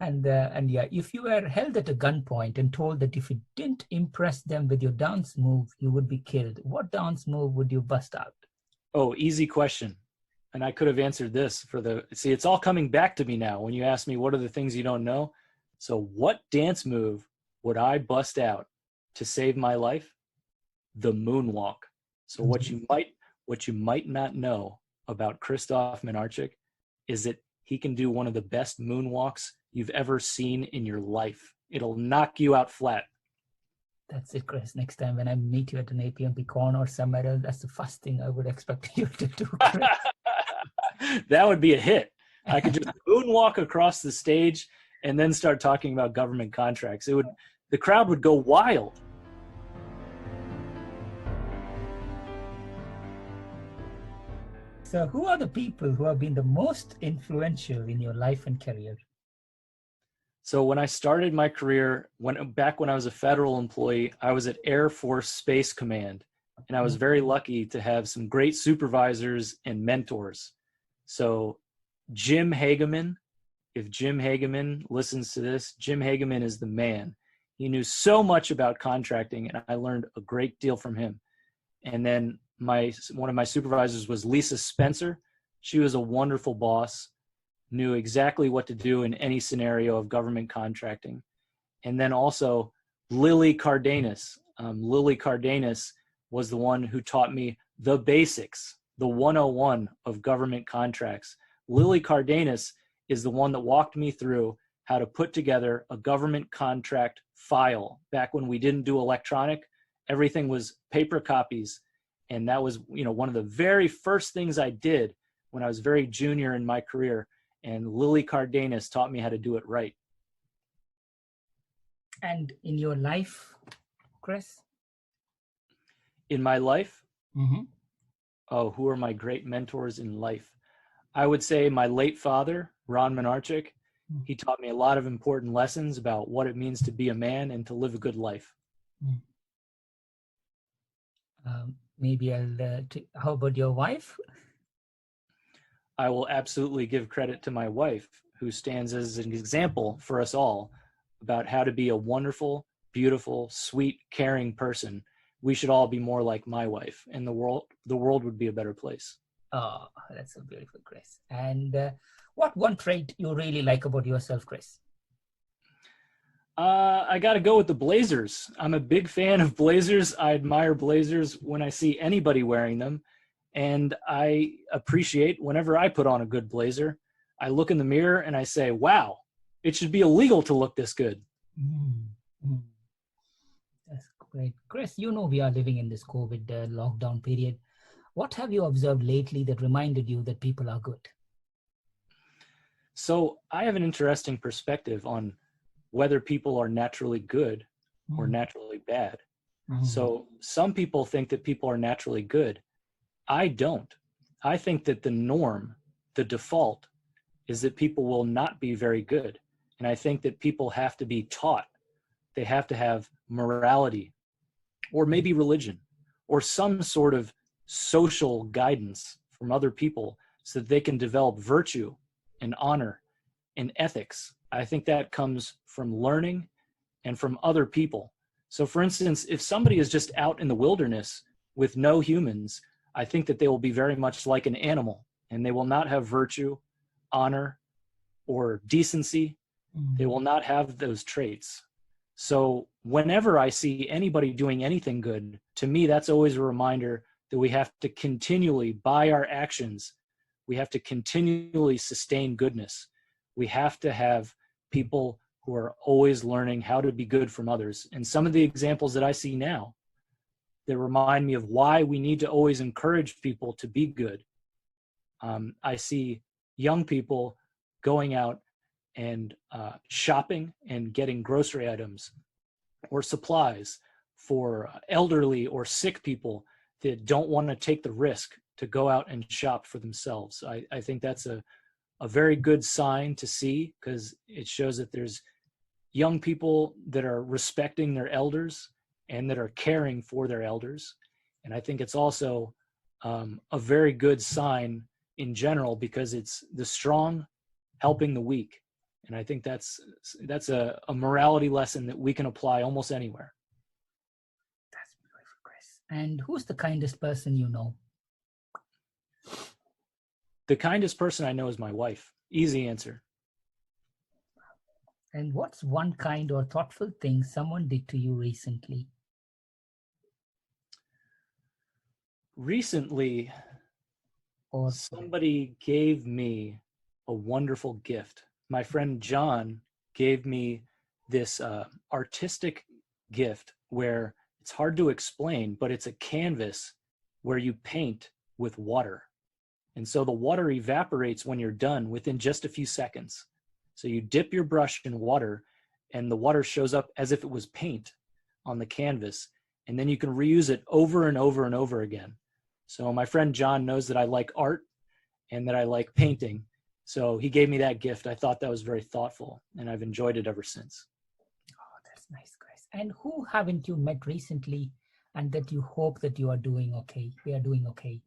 And yeah, if you were held at a gunpoint and told that if you didn't impress them with your dance move, you would be killed, what dance move would you bust out? Oh, easy question. And I could have answered this see, it's all coming back to me now when you ask me what are the things you don't know. So what dance move would I bust out to save my life? The moonwalk. So what you might not know about Christoph Mlinarchik is that he can do one of the best moonwalks you've ever seen in your life. It'll knock you out flat. That's it, Chris. Next time when I meet you at an APMP con or somewhere else, that's the first thing I would expect you to do, Chris. That would be a hit. I could just moonwalk across the stage and then start talking about government contracts. The crowd would go wild. So who are the people who have been the most influential in your life and career? So when I started my career, back when I was a federal employee, I was at Air Force Space Command, and I was very lucky to have some great supervisors and mentors. So Jim Hageman, if Jim Hageman listens to this, Jim Hageman is the man. He knew so much about contracting, and I learned a great deal from him. And then one of my supervisors was Lisa Spencer. She was a wonderful boss, knew exactly what to do in any scenario of government contracting. And then also Lily Cardenas. Lily Cardenas was the one who taught me the basics, the 101 of government contracts. Lily Cardenas is the one that walked me through how to put together a government contract file. Back when we didn't do electronic, everything was paper copies. And that was, one of the very first things I did when I was very junior in my career. And Lily Cardenas taught me how to do it right. And in your life, Chris? In my life? Mm-hmm. Oh, who are my great mentors in life? I would say my late father, Ron Mlinarchik. He taught me a lot of important lessons about what it means to be a man and to live a good life. Maybe how about your wife? I will absolutely give credit to my wife, who stands as an example for us all about how to be a wonderful, beautiful, sweet, caring person. We should all be more like my wife, and the world would be a better place. Oh, that's so beautiful, Chris. And what one trait you really like about yourself, Chris? I got to go with the blazers. I'm a big fan of blazers. I admire blazers when I see anybody wearing them. And I appreciate whenever I put on a good blazer. I look in the mirror and I say, wow, it should be illegal to look this good. Mm-hmm. That's great. Chris, we are living in this COVID lockdown period. What have you observed lately that reminded you that people are good? So I have an interesting perspective on whether people are naturally good or naturally bad. So some people think that people are naturally good. I don't. I think that the norm, the default, is that people will not be very good. And I think that people have to be taught. They have to have morality, or maybe religion, or some sort of social guidance from other people so that they can develop virtue and honor and ethics. I think that comes from learning and from other people. So for instance, if somebody is just out in the wilderness with no humans, I think that they will be very much like an animal, and they will not have virtue, honor, or decency. They will not have those traits. So whenever I see anybody doing anything good, to me, that's always a reminder that we have to continually, by our actions, we have to continually sustain goodness. We have to have people who are always learning how to be good from others. And some of the examples that I see now that remind me of why we need to always encourage people to be good. I see young people going out and shopping and getting grocery items or supplies for elderly or sick people that don't want to take the risk to go out and shop for themselves. I think that's a very good sign to see, because it shows that there's young people that are respecting their elders and that are caring for their elders. And I think it's also a very good sign in general, because it's the strong helping the weak. And I think that's a morality lesson that we can apply almost anywhere. That's beautiful, Chris. And who's the kindest person you know? The kindest person I know is my wife. Easy answer. And what's one kind or thoughtful thing someone did to you recently? Recently, Or somebody gave me a wonderful gift. My friend John gave me this artistic gift where it's hard to explain, but it's a canvas where you paint with water. And so the water evaporates when you're done within just a few seconds. So you dip your brush in water and the water shows up as if it was paint on the canvas. And then you can reuse it over and over and over again. So my friend John knows that I like art and that I like painting. So he gave me that gift. I thought that was very thoughtful, and I've enjoyed it ever since. oh, that's nice, Chris. And who haven't you met recently and that you hope that you are doing okay? We are doing okay.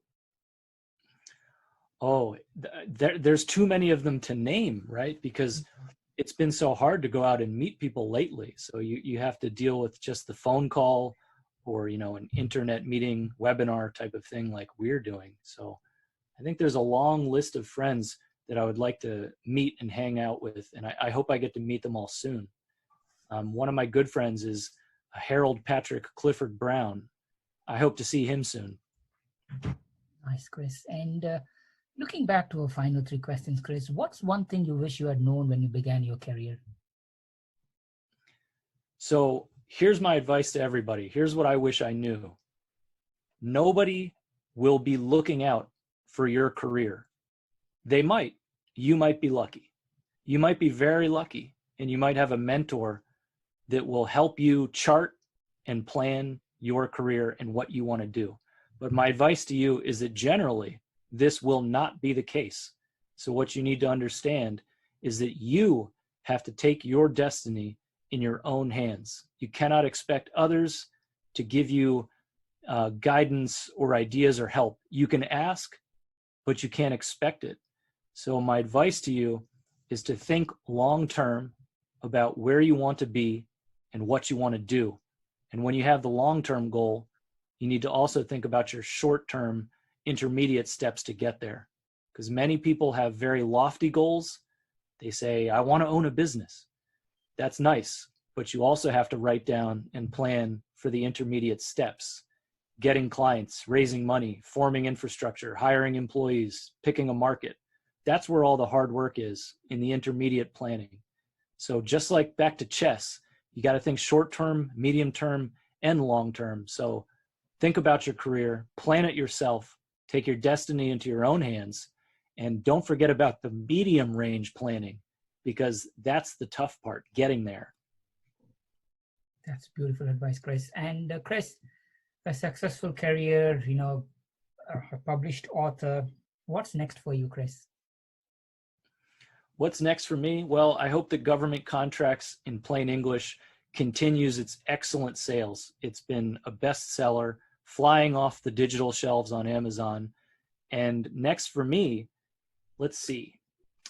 Oh, there's too many of them to name, right? Because it's been so hard to go out and meet people lately. So you have to deal with just the phone call or, an internet meeting, webinar type of thing like we're doing. So I think there's a long list of friends that I would like to meet and hang out with. And I hope I get to meet them all soon. One of my good friends is Harold Patrick Clifford Brown. I hope to see him soon. Nice, Chris. And looking back to our final 3 questions, Chris, what's one thing you wish you had known when you began your career? So here's my advice to everybody. Here's what I wish I knew. Nobody will be looking out for your career. They might. You might be lucky. You might be very lucky, and you might have a mentor that will help you chart and plan your career and what you want to do. But my advice to you is that generally, this will not be the case. So what you need to understand is that you have to take your destiny in your own hands. You cannot expect others to give you guidance or ideas or help. You can ask, but you can't expect it. So my advice to you is to think long-term about where you want to be and what you want to do. And when you have the long-term goal, you need to also think about your short-term intermediate steps to get there. Because many people have very lofty goals. They say, I want to own a business. That's nice, but you also have to write down and plan for the intermediate steps. Getting clients, raising money, forming infrastructure, hiring employees, picking a market. That's where all the hard work is, in the intermediate planning. So just like back to chess, you got to think short-term, medium-term, and long-term. So think about your career, plan it yourself, take your destiny into your own hands, and don't forget about the medium-range planning, because that's the tough part, getting there. That's beautiful advice, Chris. And Chris, a successful career, a published author. What's next for you, Chris? What's next for me? Well, I hope that Government Contracts in Plain English continues its excellent sales. It's been a bestseller, flying off the digital shelves on Amazon. And next for me, let's see.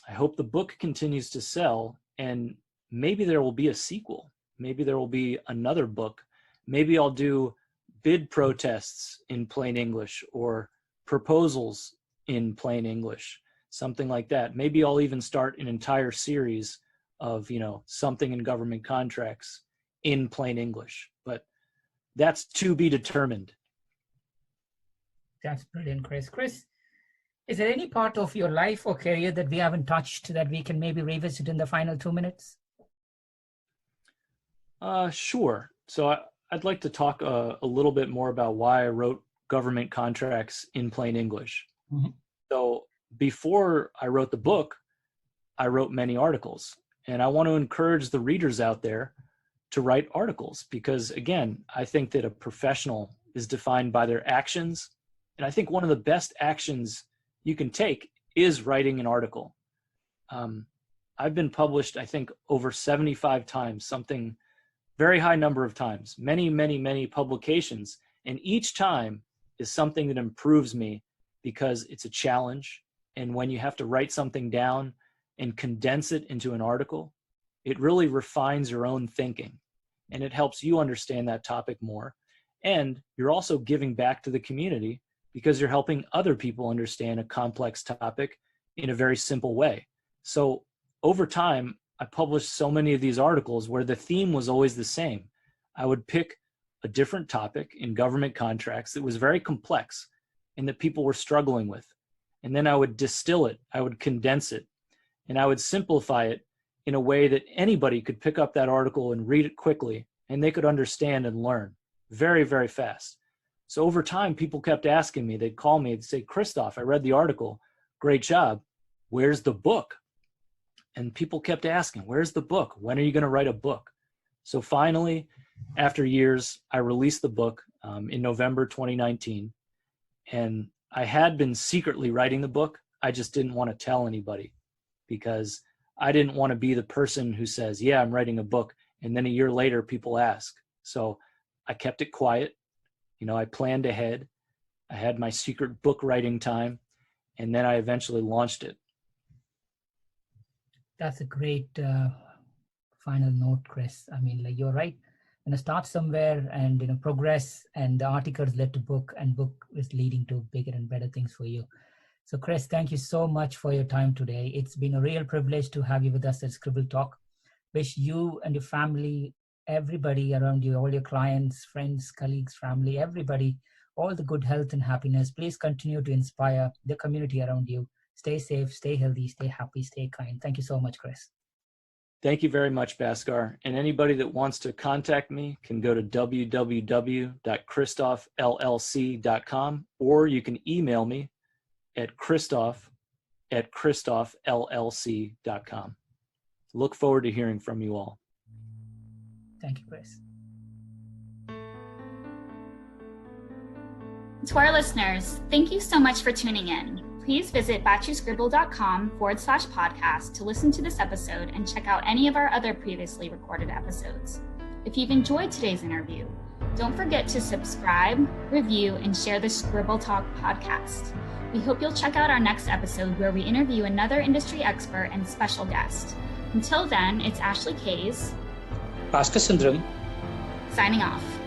I hope the book continues to sell, and maybe there will be a sequel. Maybe there will be another book. Maybe I'll do bid protests in plain English or proposals in plain English, something like that. Maybe I'll even start an entire series of, something in government contracts in plain English, but that's to be determined. That's brilliant, Chris. Chris, is there any part of your life or career that we haven't touched that we can maybe revisit in the final 2 minutes? Sure. So I'd like to talk a little bit more about why I wrote Government Contracts in Plain English. Mm-hmm. So before I wrote the book, I wrote many articles, and I want to encourage the readers out there to write articles because, again, I think that a professional is defined by their actions. And I think one of the best actions you can take is writing an article. I've been published, I think, over 75 times, something very high number of times, many, many, many publications. And each time is something that improves me because it's a challenge. And when you have to write something down and condense it into an article, it really refines your own thinking, and it helps you understand that topic more. And you're also giving back to the community because you're helping other people understand a complex topic in a very simple way. So over time, I published so many of these articles where the theme was always the same. I would pick a different topic in government contracts that was very complex and that people were struggling with. And then I would distill it, I would condense it, and I would simplify it in a way that anybody could pick up that article and read it quickly, and they could understand and learn very, very fast. So over time, people kept asking me, they'd call me and say, Christoph, I read the article, great job, where's the book? And people kept asking, where's the book? When are you going to write a book? So finally, after years, I released the book in November 2019. And I had been secretly writing the book. I just didn't want to tell anybody because I didn't want to be the person who says, yeah, I'm writing a book. And then a year later, people ask. So I kept it quiet. I planned ahead. I had my secret book writing time. And then I eventually launched it. That's a great final note, Chris. I mean, you're right. Start somewhere and progress, and the articles led to book, and book is leading to bigger and better things for you. So Chris, thank you so much for your time today. It's been a real privilege to have you with us at Scribble Talk. Wish you and your family, everybody around you, all your clients, friends, colleagues, family, everybody, all the good health and happiness. Please continue to inspire the community around you. Stay safe, stay healthy, stay happy, stay kind. Thank you so much, Chris. Thank you very much, Bhaskar. And anybody that wants to contact me can go to www.christophllc.com, or you can email me at christoph@christophllc.com. Look forward to hearing from you all. Thank you, Chris. To our listeners, thank you so much for tuning in. Please visit batchuscribble.com/podcast to listen to this episode and check out any of our other previously recorded episodes. If you've enjoyed today's interview, don't forget to subscribe, review, and share the Scribble Talk podcast. We hope you'll check out our next episode where we interview another industry expert and special guest. Until then, it's Ashley Kays, Bhaskar Sundram, signing off.